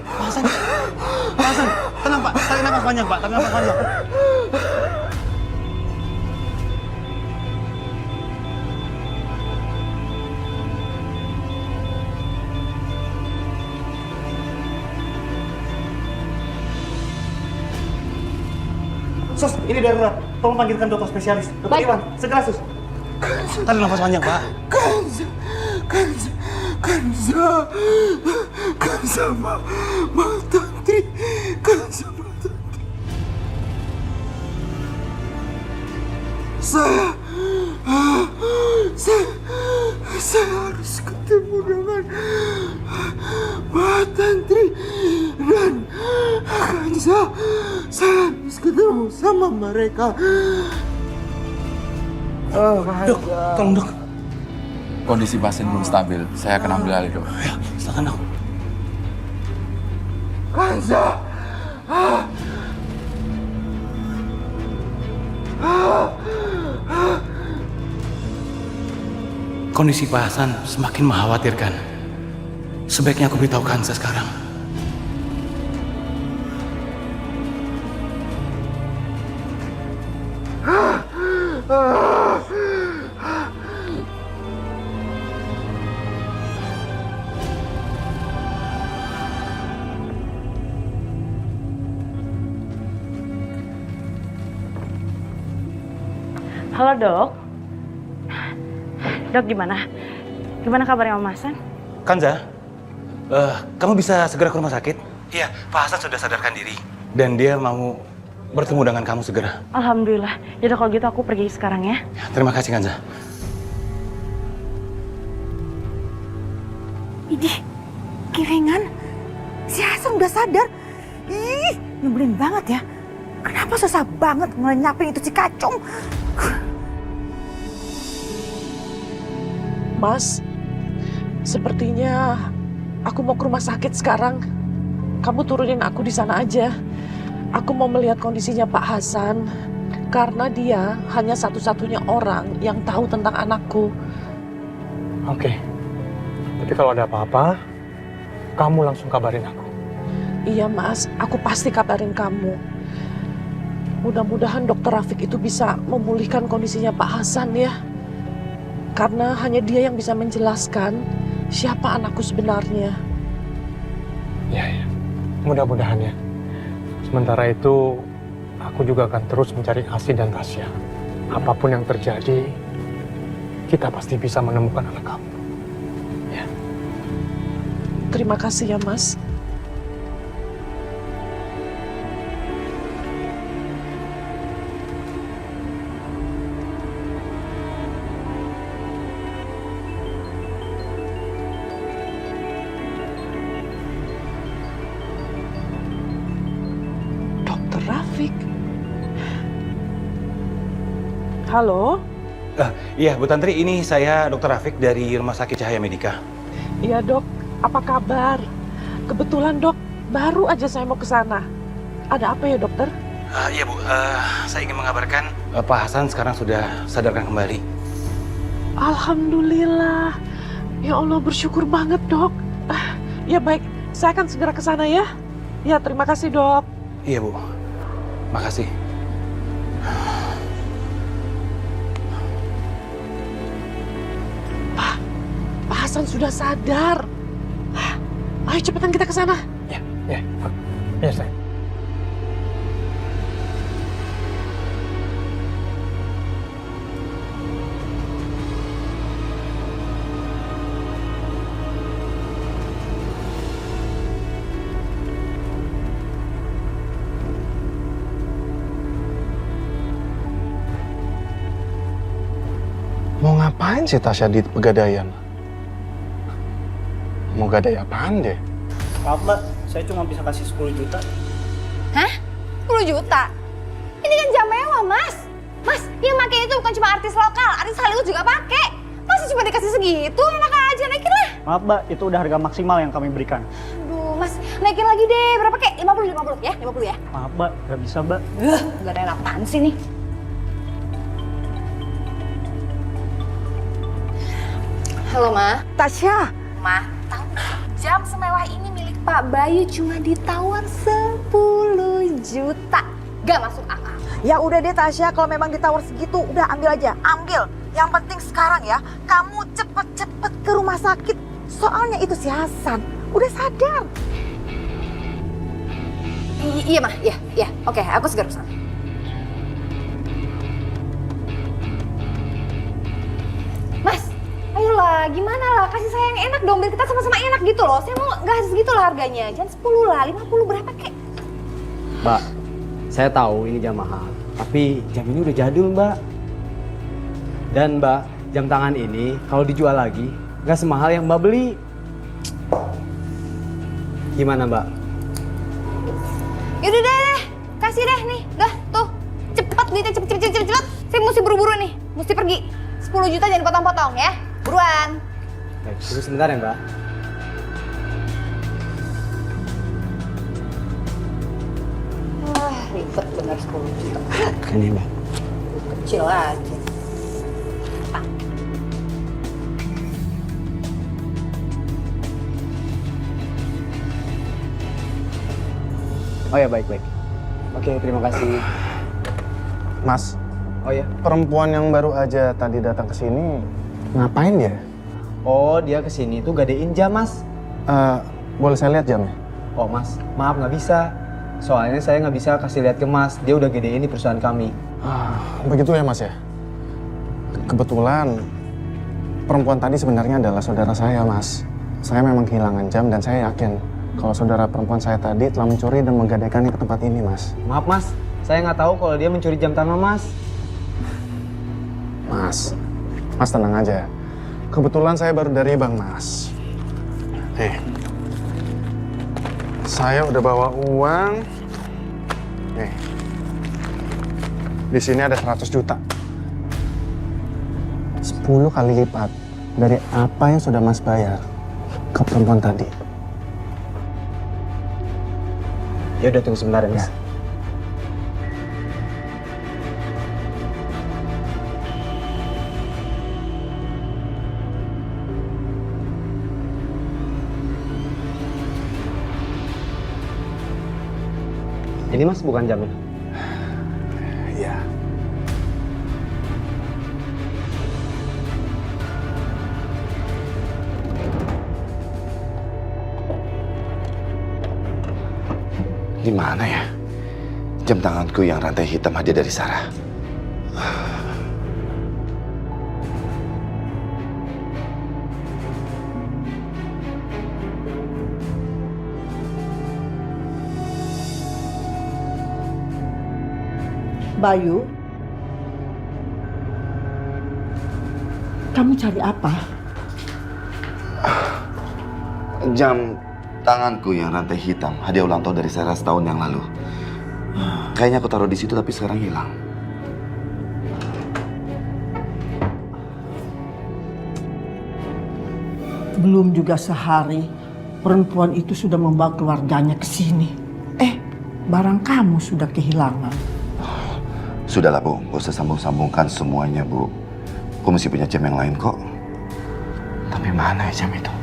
Pak Hasan, tenang Pak, tarik nafas panjang Pak, tarik nafas panjang. Sus, ini darurat. Tolong panggilkan dokter spesialis. Dokter Iwan, segera Sus. Tarik nafas panjang Pak. Kanza, Ma Tantri, Kanza, Ma Tantri. Saya harus ketemu dengan Ma Tantri dan Kanza. Saya harus ketemu sama mereka. Dok, tolong dok. Kondisi pasien belum stabil. Saya akan ambil alih, dok. Ya, silakan dok. Kanza! Kondisi Pak Hasan semakin mengkhawatirkan. Sebaiknya aku beritahu Kanza sekarang. Halo dok. Dok gimana? Gimana kabarnya Om Hasan? Kanza, kamu bisa segera ke rumah sakit? Iya, Pak Hasan sudah sadarkan diri. Dan dia mau bertemu dengan kamu segera. Alhamdulillah. Yaudah kalau gitu aku pergi sekarang ya. Terima kasih Kanza. Idih, kirengan. Si Hasan udah sadar. Ih, nyebelin banget ya. Kenapa susah banget ngelenyapin itu si kacung? Mas, sepertinya aku mau ke rumah sakit sekarang. Kamu turunin aku di sana aja. Aku mau melihat kondisinya Pak Hasan. Karena dia hanya satu-satunya orang yang tahu tentang anakku. Oke. Tapi kalau ada apa-apa, kamu langsung kabarin aku. Iya Mas, aku pasti kabarin kamu. Mudah-mudahan Dokter Rafiq itu bisa memulihkan kondisinya Pak Hasan ya. Karena hanya dia yang bisa menjelaskan siapa anakku sebenarnya. Ya. Mudah-mudahan ya. Sementara itu, aku juga akan terus mencari Asi dan Tasya. Apapun yang terjadi, kita pasti bisa menemukan anak kamu. Ya. Terima kasih ya Mas. Rafiq. Halo? Iya, Bu Tantri, ini saya Dr. Rafiq dari Rumah Sakit Cahaya Medika. Iya dok, apa kabar? Kebetulan dok, baru aja saya mau ke sana. Ada apa ya dokter? Iya Bu, saya ingin mengabarkan Pak Hasan sekarang sudah sadarkan kembali. Alhamdulillah. Ya Allah, bersyukur banget dok. Ya baik, saya akan segera ke sana ya. Ya, terima kasih dok. Iya Bu. Makasih. Pak Hasan sudah sadar. Ayo cepetan kita ke sana. Ya, sayang. Ngapain sih Tasya di Pegadaian? Mau gadai apaan deh? Maaf mbak, saya cuma bisa kasih 10 juta. Hah? 10 juta? Ini kan jam mewah, Mas. Mas, yang pakai itu bukan cuma artis lokal, artis Hollywood juga pakai. Masa cuma dikasih segitu? Enak aja, naikin lah. Maaf mbak, itu udah harga maksimal yang kami berikan. Aduh, Mas, naikin lagi deh. Berapa kek? 50 ya? 50 ya? Maaf mbak, nggak bisa mbak. Gak ada apaan sih nih. Halo, Ma. Tasya. Ma, tahu jam semewah ini milik Pak Bayu cuma ditawar 10 juta. Gak masuk akal. Ya udah deh Tasya, kalau memang ditawar segitu, udah ambil aja, ambil. Yang penting sekarang ya, kamu cepet-cepet ke rumah sakit. Soalnya itu si Hasan udah sadar. Iya mah, iya. Oke, aku segera kesana. Mas, ayolah, gimana lah? Kasih saya yang enak dong, biar kita sama-sama enak gitu loh. Saya mau nggak segitu lah harganya, jangan 10 lah, 50 berapa kek? Mbak, saya tahu ini jam mahal, tapi jam ini udah jadul mbak. Dan mbak, jam tangan ini kalau dijual lagi nggak semahal yang mbak beli. Gimana mbak? Yaudah deh, kasih deh nih, dah tuh. Cepet duitnya, cepet. Saya mesti buru-buru nih, mesti pergi. 10 juta jangan potong-potong ya, buruan. Baik, tunggu sebentar ya mbak. Wah, ribet bener 10 juta. Ini mbak. Kecil aja. Oh ya, baik. Oke, terima kasih. Mas. Oh ya. Perempuan yang baru aja tadi datang ke sini ngapain dia? Oh, dia kesini tuh gadein jam mas. Boleh saya lihat jamnya? Oh mas, maaf nggak bisa. Soalnya saya nggak bisa kasih lihat ke mas. Dia udah gedein di perusahaan kami. Begitu ya mas ya? Kebetulan perempuan tadi sebenarnya adalah saudara saya mas. Saya memang kehilangan jam dan saya yakin kalau saudara perempuan saya tadi telah mencuri dan menggadaikannya ke tempat ini mas. Maaf mas, saya nggak tahu kalau dia mencuri jam tangan mas. Mas tenang aja. Kebetulan saya baru dari bank mas. Saya udah bawa uang. Nih. Di sini ada 100 juta. 10 kali lipat dari apa yang sudah mas bayar ke perempuan tadi. Ya udah, tunggu sebentar ya mas. Ini mas bukan jamnya? Iya. Di mana ya? Jam tanganku yang rantai hitam hadiah dari Sarah. Bayu, kamu cari apa? Jam tanganku yang rantai hitam, hadiah ulang tahun dari Sarah setahun yang lalu. Kayaknya aku taruh di situ tapi sekarang hilang. Belum juga sehari, perempuan itu sudah membawa keluarganya ke sini. Barang kamu sudah kehilangan. Sudahlah Bu, gak usah sambung-sambungkan semuanya Bu. Aku masih punya jam yang lain kok. Tapi mana ya jam itu?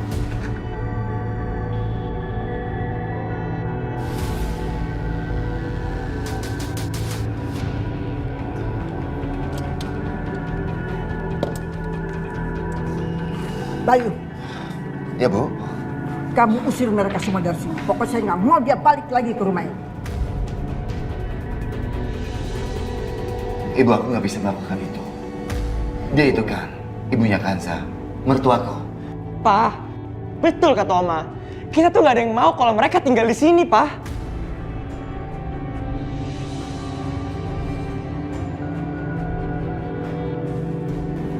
Bayu. Ya Bu. Kamu usir mereka semua dari sini. Pokoknya saya nggak mau dia balik lagi ke rumah ini. Ibu, aku nggak bisa melakukan itu. Dia itu kan ibunya Kansa, mertuaku. Pak, betul kata Oma. Kita tuh nggak ada yang mau kalau mereka tinggal di sini, Pak.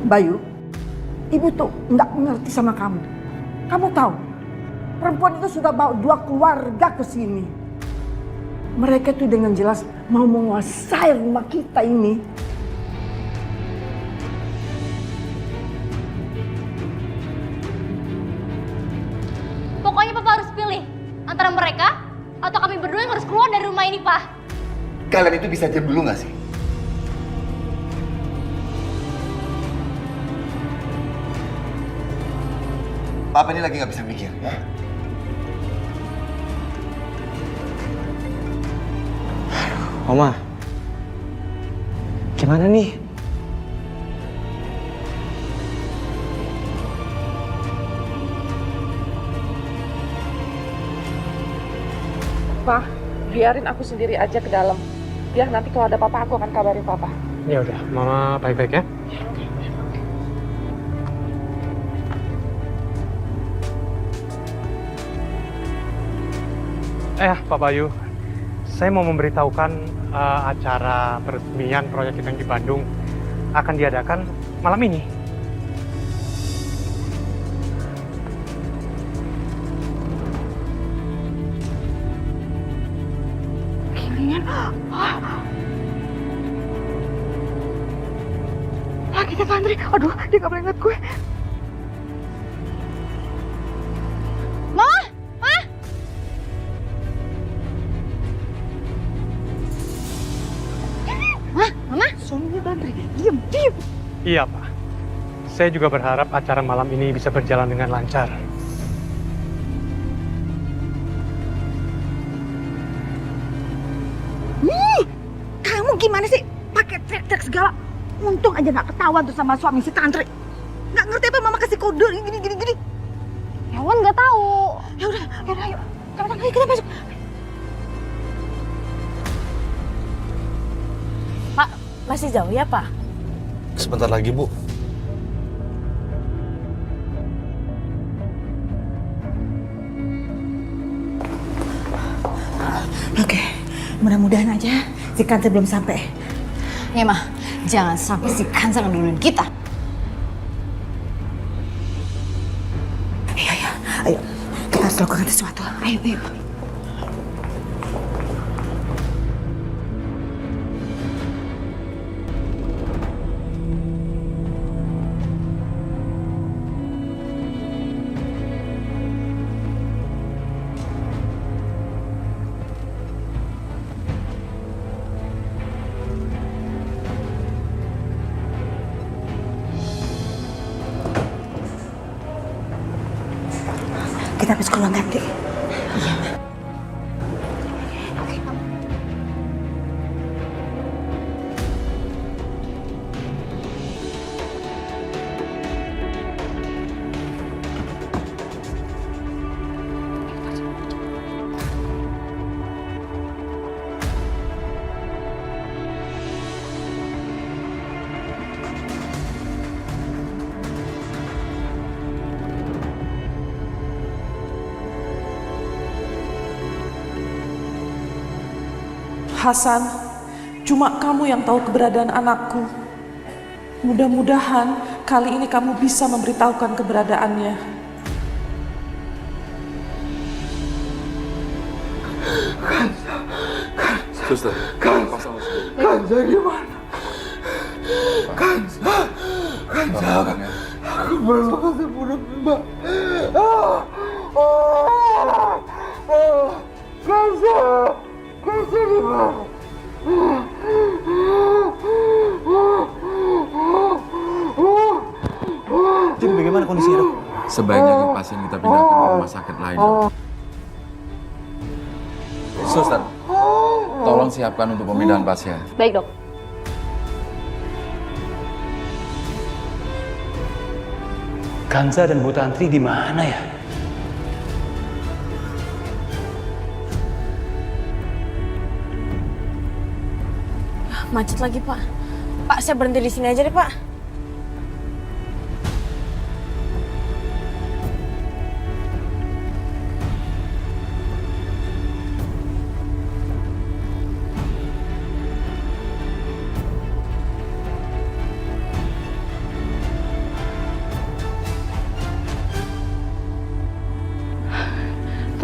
Bayu, Ibu tuh nggak mengerti sama kamu. Kamu tahu, perempuan itu sudah bawa 2 keluarga ke sini. Mereka tuh dengan jelas mau menguasai rumah kita ini. Pokoknya Papa harus pilih antara mereka atau kami berdua yang harus keluar dari rumah ini, Pak. Kalian itu bisa diam dulu nggak sih? Papa ini lagi nggak bisa mikir, ya? Oma, gimana nih? Pa, biarin aku sendiri aja ke dalam. Ya, nanti kalau ada papa aku akan kabarin papa. Ya udah, Mama baik-baik ya. Pak Bayu, saya mau memberitahukan acara peresmian proyek kita yang di Bandung akan diadakan malam ini. Lagi ke Andri. Aduh, dia gak boleh ngeliat gue. Mama, Ma. Mama. Suaminya Andri, diam. Iya Pak, saya juga berharap acara malam ini bisa berjalan dengan lancar. Kamu gimana sih? Pakai teriak-teriak segala. Untung aja gak ketahuan tuh sama suami si Tantri. Gak ngerti apa mama kasih kode gini. Hewan nggak tahu. Ya udah, ayo. Ayo kita masuk. Pak, masih jauh ya, Pak? Sebentar lagi, Bu. Oke, mudah-mudahan aja si Kansa belum sampai. Ya, Ma. Jangan sampai si Kansa ngeduluin kita. Ayo, kita harus lakukan sesuatu. Ayo. Kita habis keluar ganti. Iya, Ma. Hasan, cuma kamu yang tahu keberadaan anakku. Mudah-mudahan kali ini kamu bisa memberitahukan keberadaannya. Suster, Kansa gimana? Kansa. Aku baru ketemu Mbak. Kansa gimana? Jadi bagaimana kondisinya, Dok? sebaiknya pasien kita pindahkan ke rumah sakit lain. Suster, tolong siapkan untuk pemindahan pasien. Baik, Dok. Kansa dan Bu Tantri di mana ya? Macet lagi, Pak. Pak, saya berhenti di sini aja deh, Pak.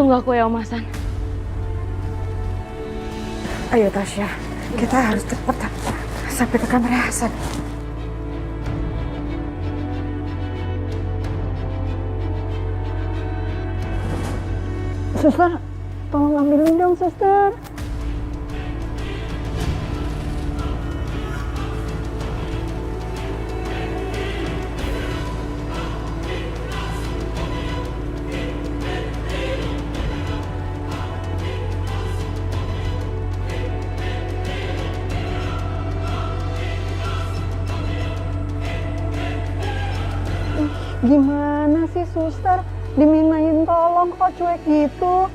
Tunggu aku ya Om Hasan. Ayo Tasya, kita harus cepat sampai ke kamar Hasan. Suster, tolong ambilin dong, suster. Gimana sih, suster? Dimintain tolong kok cuek gitu.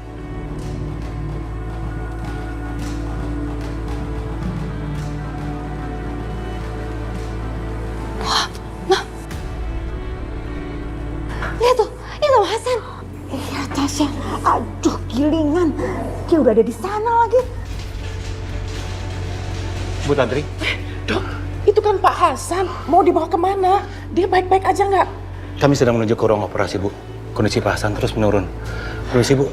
Lihat tuh, itu Hasan. Iya Tasya, aduh gilingan. Dia udah ada di sana lagi. Bu Tantri, Dok, itu kan Pak Hasan. Mau dibawa kemana? Dia baik-baik aja nggak? kami sedang menuju ke ruang operasi, Bu. Kondisi Pak Hasan terus menurun. Permisi, Bu.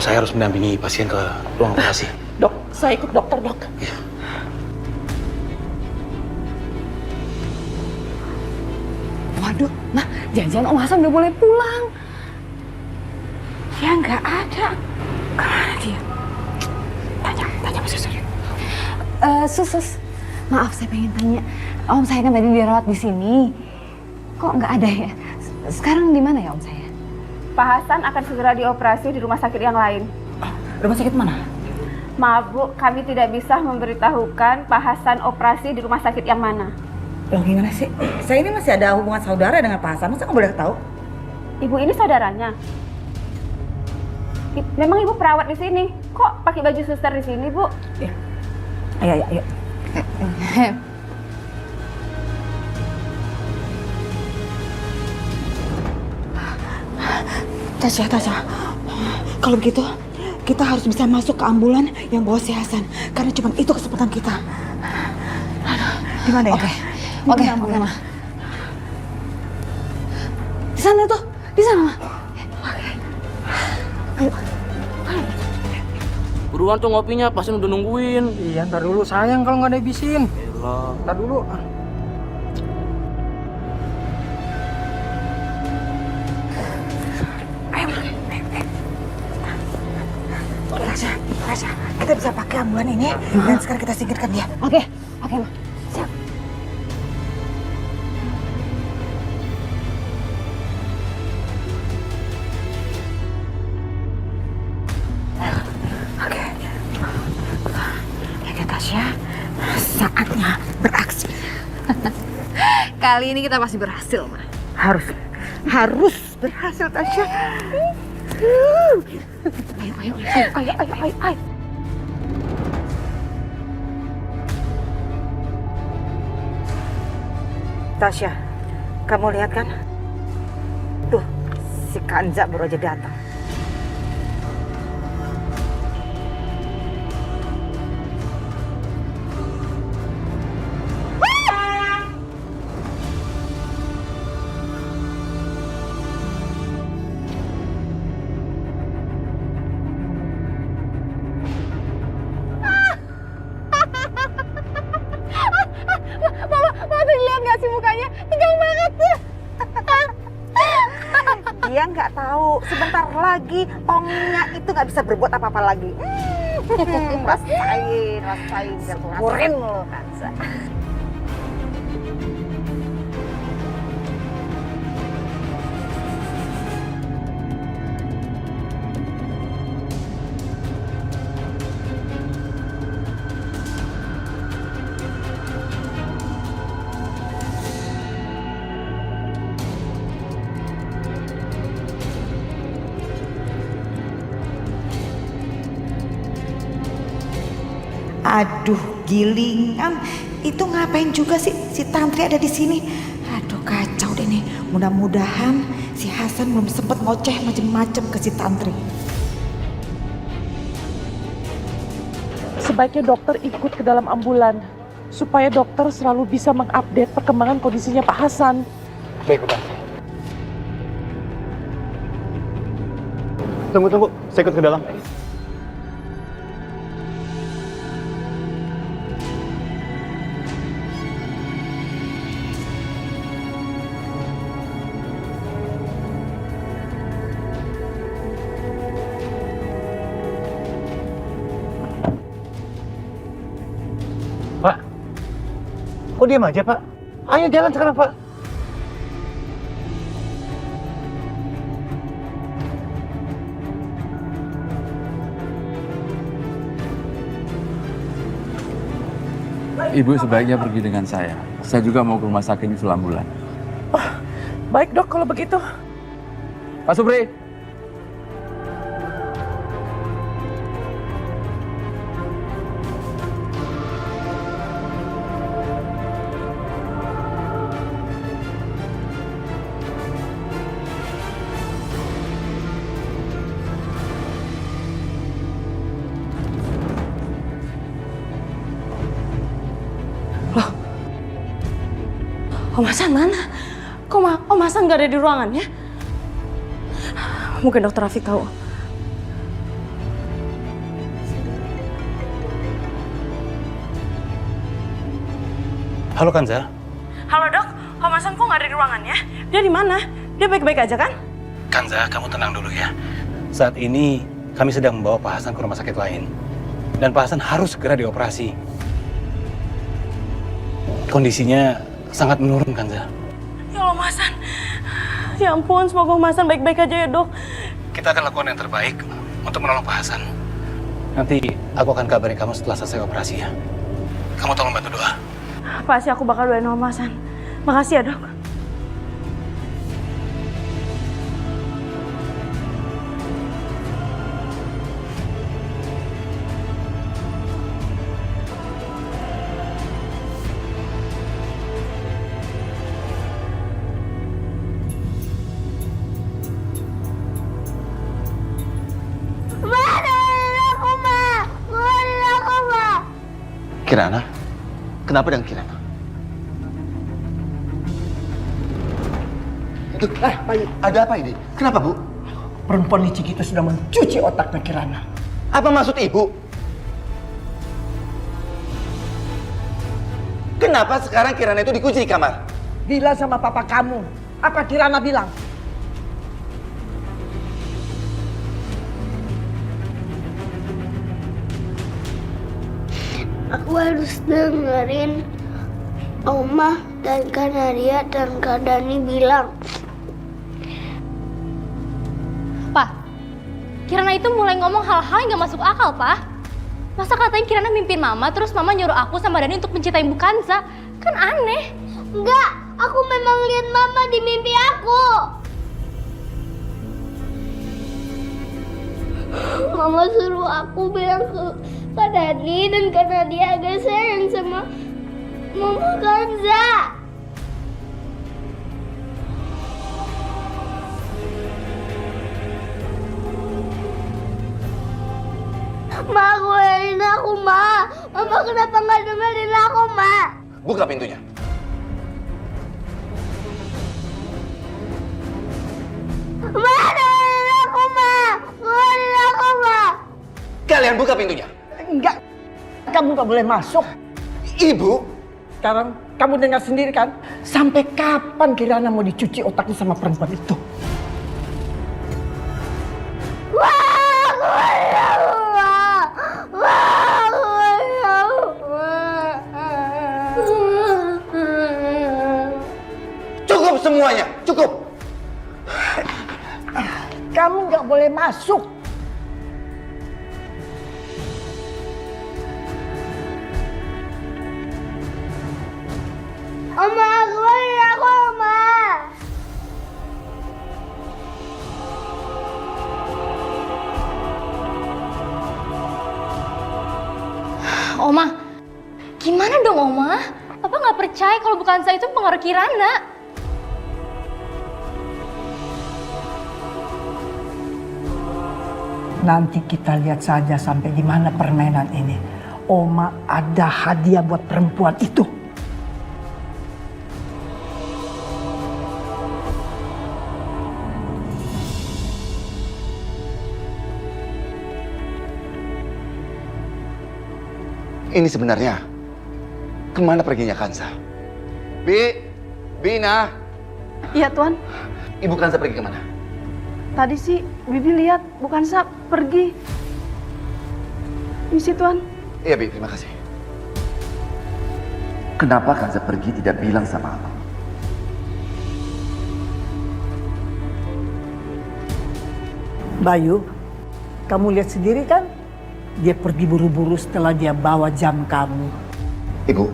Saya harus mendampingi pasien ke ruang operasi. Dok, saya ikut dokter, Dok. Iya. Waduh, nah jangan-jangan Om Hasan udah boleh pulang. Ya nggak ada. Kemana dia? Tanya sama suster. Sus, maaf saya pengen tanya. Om saya kan tadi dirawat di sini. Kok nggak ada ya? Sekarang di mana ya Om saya? Pak Hasan akan segera dioperasi di rumah sakit yang lain. Rumah sakit mana? Maaf Bu, kami tidak bisa memberitahukan Pak Hasan operasi di rumah sakit yang mana. Loh gimana sih? Saya ini masih ada hubungan saudara dengan Pak Hasan, masa nggak boleh tahu? Ibu ini saudaranya. Memang Ibu perawat di sini. Kok pakai baju suster di sini, Bu? Ya. Ayo. Tasya. Kalau begitu, kita harus bisa masuk ke ambulan yang bawa si Hasan. Karena cuma itu kesempatan kita. Di mana ya? Oke, Ma. Di sana tuh, di sana, Ma. Ayo. Buruan tuh ngopinya, pasien udah nungguin. Iya, ntar dulu sayang kalau nggak dihabisin. Ntar dulu. Tasya, kita bisa pakai ambulan ini dan sekarang kita singkirkan dia. Oke, Ma. Siap. Oke, Tasya, saatnya beraksi. Kali ini kita pasti berhasil, Ma. Harus berhasil, Tasya. Ayo. Tasya, kamu lihat kan? Tuh, si Kanza baru aja datang. Mama tuh lihat nggak sih mukanya? Tegang banget. Dia nggak tahu, sebentar lagi Ongnya itu nggak bisa berbuat apa-apa lagi. Rasain, syukurin lo, Kanza. Aduh, gilingan. Itu ngapain juga sih si Tantri ada di sini? Aduh, kacau deh nih. Mudah-mudahan si Hasan belum sempat ngoceh macem-macem ke si Tantri. Sebaiknya dokter ikut ke dalam ambulan supaya dokter selalu bisa mengupdate perkembangan kondisinya Pak Hasan. Baik, Bu Tantri. Tunggu. Saya ikut ke dalam. Pak, kok diam aja, Pak? Ayo jalan sekarang, Pak. Ibu sebaiknya pergi dengan saya. Saya juga mau ke rumah sakit di Sulambulan. Baik dok kalau begitu. Pak Supri. Om Hasan mana? Kok Om Hasan nggak ada di ruangannya? Mungkin dokter Rafiq tahu. Halo Kanza. Halo dok, Om Hasan kok nggak ada di ruangannya? Dia di mana? Dia baik-baik aja kan? Kanza, kamu tenang dulu ya. Saat ini kami sedang membawa Pak Hasan ke rumah sakit lain. Dan Pak Hasan harus segera dioperasi. Kondisinya sangat menurun, Kanza. Ya Allah, Om Hasan. Ya ampun, semoga Om Hasan baik-baik aja ya dok. Kita akan lakukan yang terbaik untuk menolong Pak Hasan. Nanti aku akan kabarin kamu setelah selesai operasi ya. Kamu tolong bantu doa. Pasti aku bakal doain Om Hasan. Makasih ya dok. Kirana? Kenapa dengan Kirana? Itu, ada apa ini? Kenapa, Bu? Perempuan licik itu sudah mencuci otaknya Kirana. Apa maksud Ibu? Kenapa sekarang Kirana itu dikunci di kamar? Bilang sama papa kamu. Apa Kirana bilang? Aku harus dengerin Oma dan Kak Nadia dan Kak Dani bilang. Pak, Kirana itu mulai ngomong hal-hal yang gak masuk akal, Pak. Masa katanya Kirana mimpin Mama, terus Mama nyuruh aku sama Dani untuk mencintai Bu Kanza? Kan aneh. Enggak, aku memang lihat Mama di mimpi aku. Mama suruh aku bilang ke Kak Dani dan Kak Nadia agak sayang sama Mama Kanza. Ma, keluarin aku, Ma. Mama kenapa nggak dengerin aku, Ma? Buka pintunya. Ma, dengerin aku, Ma. Keluarin aku, Ma. Kalian buka pintunya. Enggak, kamu nggak boleh masuk. Ibu, sekarang kamu dengar sendiri kan? Sampai kapan Kirana mau dicuci otaknya sama perempuan itu? Wah, keluarin aku, Ma. Wah, keluarin aku, Ma. Cukup semuanya, cukup. Kamu nggak boleh masuk. Oma, keluarin aku, Oma. Oma, gimana dong Oma? Papa nggak percaya kalau Bu Kanza itu pengaruh Kirana. Nanti kita lihat saja sampai di mana permainan ini. Oma ada hadiah buat perempuan itu. Ini sebenarnya kemana perginya Kansa? Bina. Iya, Tuan. Ibu Kansa pergi kemana? Tadi sih Bibi lihat Bu Kansa pergi. Misi, Tuan. Iya, Bi, terima kasih. Kenapa Kansa pergi tidak bilang sama aku? Bayu, kamu lihat sendiri kan? Dia pergi buru-buru setelah dia bawa jam kamu. Ibu,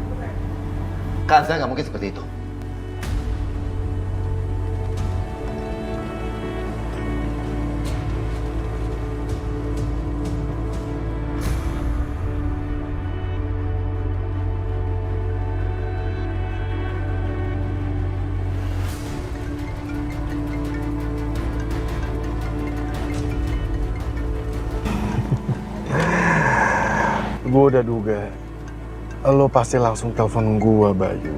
Kansa nggak mungkin seperti itu. Gue udah duga, lo pasti langsung telepon gue, Bayu.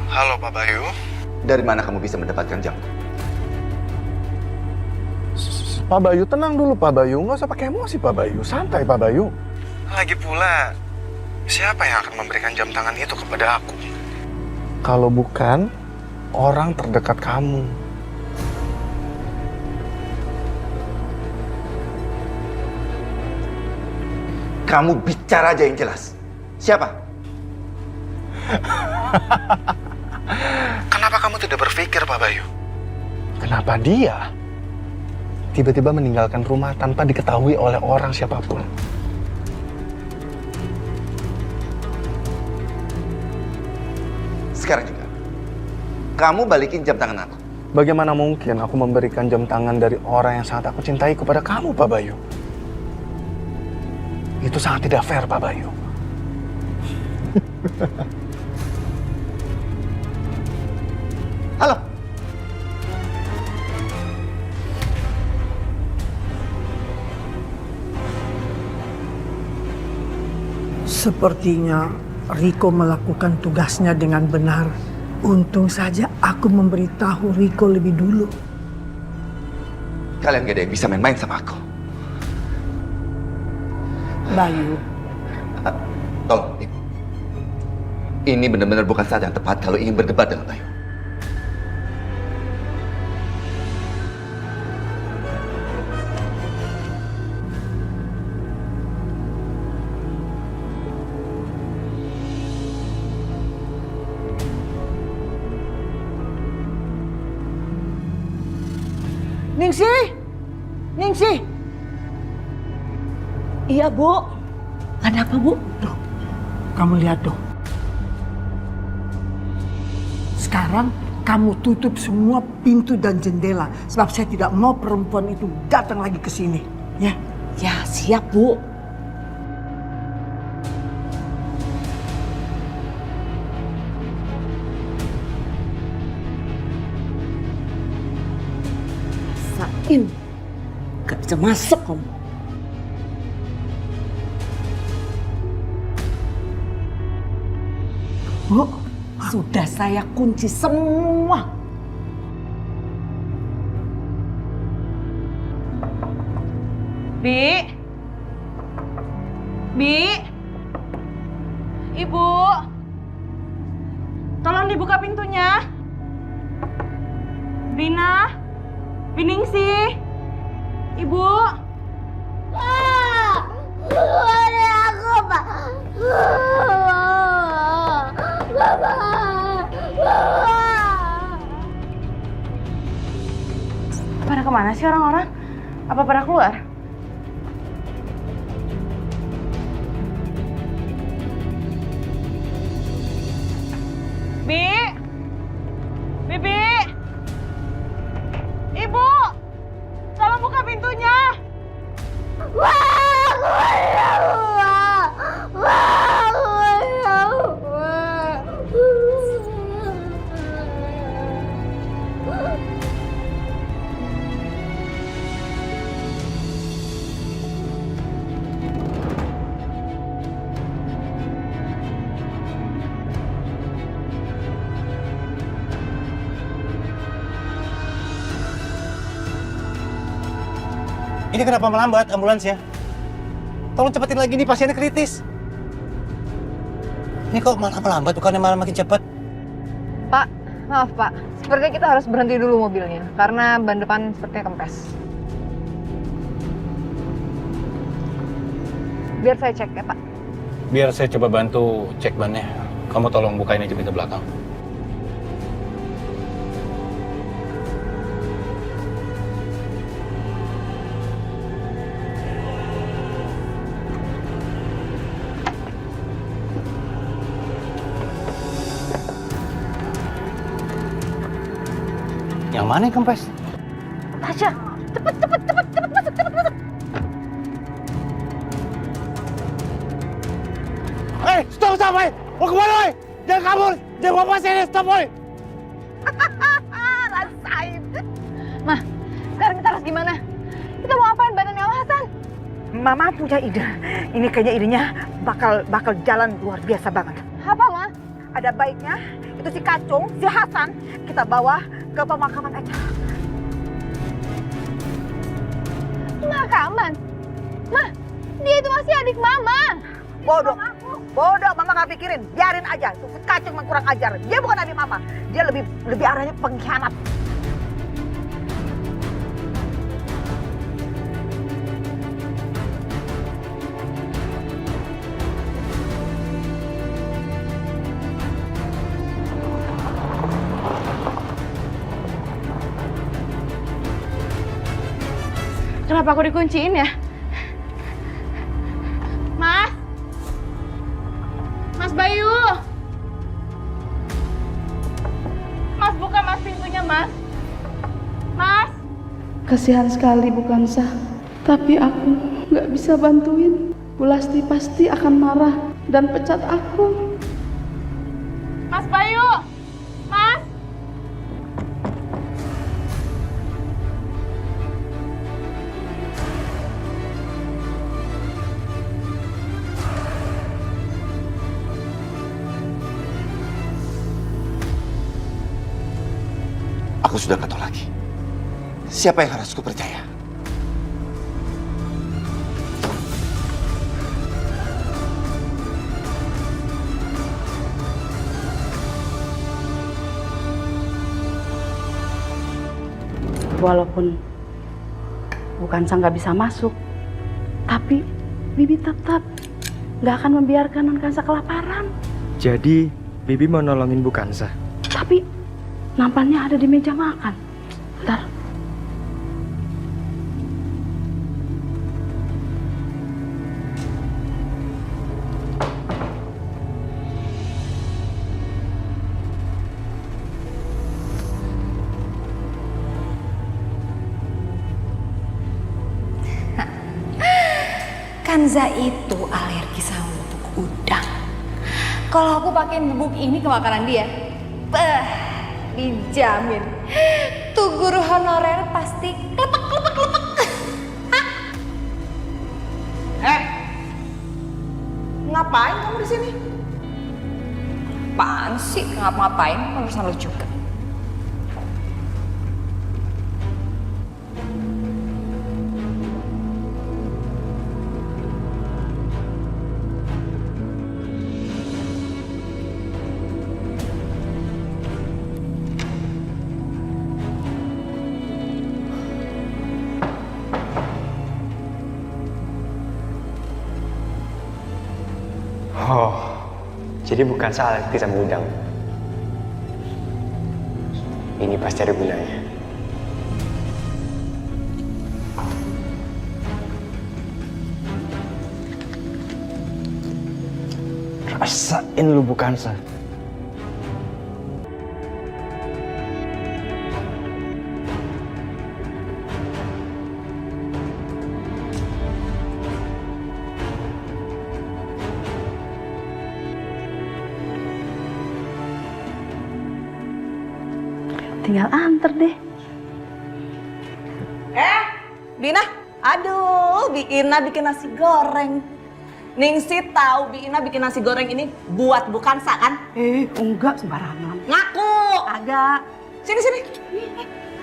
Halo, Pak Bayu. Dari mana kamu bisa mendapatkan jam? Pak Bayu, tenang dulu, Pak Bayu. Nggak usah pakai emosi, Pak Bayu. Santai, Pak Bayu. Lagi pula, siapa yang akan memberikan jam tangan itu kepada aku? Kalau bukan orang terdekat kamu. Kamu bicara aja yang jelas. Siapa? Kenapa kamu tidak berpikir, Pak Bayu? Kenapa dia tiba-tiba meninggalkan rumah tanpa diketahui oleh orang siapapun? Sekarang juga, kamu balikin jam tangan aku. Bagaimana mungkin aku memberikan jam tangan dari orang yang sangat aku cintai kepada kamu, Pak Bayu? Itu sangat tidak fair, Pak Bayu. Halo. Sepertinya Riko melakukan tugasnya dengan benar. Untung saja aku memberitahu Riko lebih dulu. Kalian gak ada yang bisa main-main sama aku. Bayu. Tolong, Ibu. Ini benar-benar bukan saat yang tepat kalau ingin berdebat dengan Bayu. Ningsih! Ningsih! Iya, Bu. Ada apa, Bu? Tuh, kamu lihat tuh. Sekarang kamu tutup semua pintu dan jendela. Sebab saya tidak mau perempuan itu datang lagi ke sini. Ya? Ya, siap, Bu. Sain, gak bisa masuk kamu. Bu, sudah saya kunci semua. Bi. Ibu. Tolong dibuka pintunya. Bina. Biningsih. Ibu. Ada aku, Pak. Pada kemana sih orang-orang? Apa pada keluar? Bibi! Ibu! Tolong buka pintunya! Ini kenapa melambat ambulansnya? tolong cepetin lagi nih, pasiennya kritis. Ini kok malah melambat, bukannya malah makin cepat. Pak, maaf Pak. Sepertinya kita harus berhenti dulu mobilnya karena ban depan sepertinya kempes. Biar saya cek ya Pak. Biar saya coba bantu cek bannya. Kamu tolong bukain aja pintu belakang. Yang mana yang kempes? Tasya, cepet masuk. Hei, stop, woy! Mau kemana, woy? Jangan kabur! Jangan bawa pasien ini, stop, woy! Rasain. Mah, sekarang kita harus gimana? Kita mau apain badannya Om Hasan? Mama punya ide. Ini kayaknya idenya bakal jalan luar biasa banget. Apa, Ma? Ada baiknya itu si Kacung, si Hasan kita bawa ke pemakaman aja. Pemakaman? Mah, dia itu masih adik Mama. Bodoh, Mama nggak pikirin. Biarin aja. Si Kacung memang kurang ajar. Dia bukan adik Mama. Dia lebih arahnya pengkhianat. Kenapa aku dikunciin ya? Mas! Mas Bayu! Mas, buka Mas pintunya, Mas. Mas! Kasihan sekali bukan sah. Tapi aku nggak bisa bantuin. Bu Lasti pasti akan marah dan pecat aku. Mas Bayu! Mas! Aku sudah nggak tahu lagi. Siapa yang harus kupercaya? Walaupun bukan Sang nggak bisa masuk, tapi Bibi tetap nggak akan membiarkan Non Kansa kelaparan. Jadi, Bibi mau nolongin Bu Kansa? Tapi nampannya ada di meja makan. Bentar. Kanza itu alergi sama bubuk udang. Kalau aku pakai bubuk ini ke makanan dia, dijamin tuh guru honorer pasti klepek. Ngapain kamu di sini? Apaan sih? Ngapa-ngapain? Urusan lu juga. Oh, jadi bukan salah alergi sama udang. Ini pasti ada gunanya. Rasain lu Bu Kansa. Tinggal anter deh. Bina, aduh, bikin nasi goreng. Ningsi tahu Bina bikin nasi goreng ini buat Bu Kansa kan? Enggak sembarangan. Ngaku. Agak. Sini.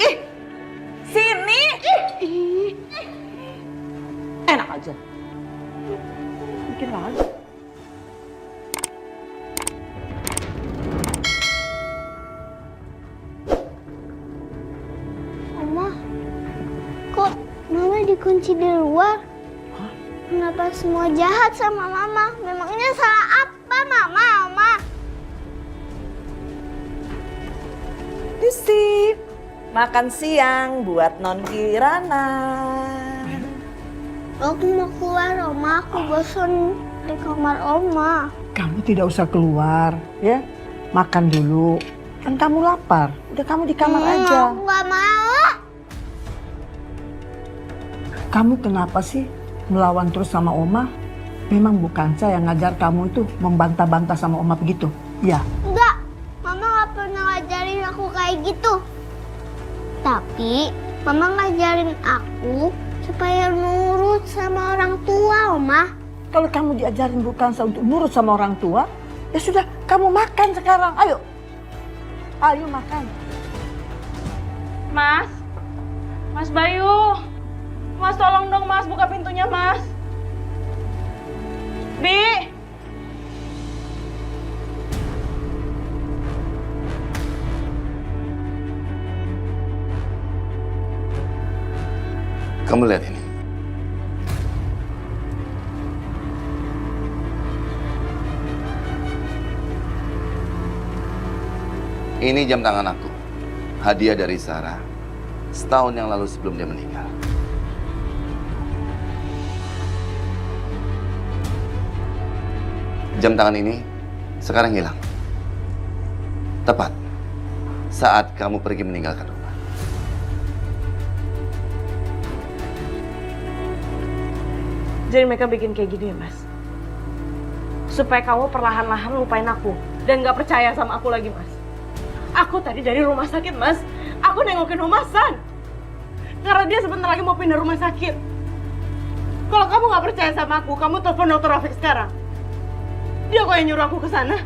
Ih, sini. Enak aja. mungkin lagi. Oma, kok Mama dikunci di luar? Kenapa semua jahat sama Mama? Memangnya salah apa Mama, Oma? Disi, makan siang buat Non Kirana. Aku mau keluar, Oma. Aku bosan di kamar Oma. Kamu tidak usah keluar, ya. Makan dulu. Kan kamu lapar. Udah kamu di kamar aja. Aku nggak mau. Kamu kenapa sih melawan terus sama Oma? Memang bukan saya yang ngajar kamu itu membantah-bantah sama Oma begitu? Ya. Enggak, Mama nggak pernah ngajarin aku kayak gitu. Tapi Mama ngajarin aku supaya nurut sama orang tua, Oma. Kalau kamu diajarin bukan untuk nurut sama orang tua, ya sudah, kamu makan sekarang. Ayo. Ayo makan. Mas. Mas Bayu. Mas tolong dong Mas, buka pintunya Mas. Bi. Kamu lihat ini. Ini jam tangan aku. Hadiah dari Sarah. Setahun yang lalu sebelum dia meninggal. Jam tangan ini sekarang hilang. Tepat saat kamu pergi meninggalkan rumah. Jadi mereka bikin kayak gini ya Mas? Supaya kamu perlahan-lahan lupain aku dan gak percaya sama aku lagi Mas. Aku tadi dari rumah sakit Mas, aku nengokin Om Hasan. Karena dia sebentar lagi mau pindah rumah sakit. Kalau kamu gak percaya sama aku, kamu telepon Dr. Rafiq sekarang. Dia kok yang nyuruh aku ke sana.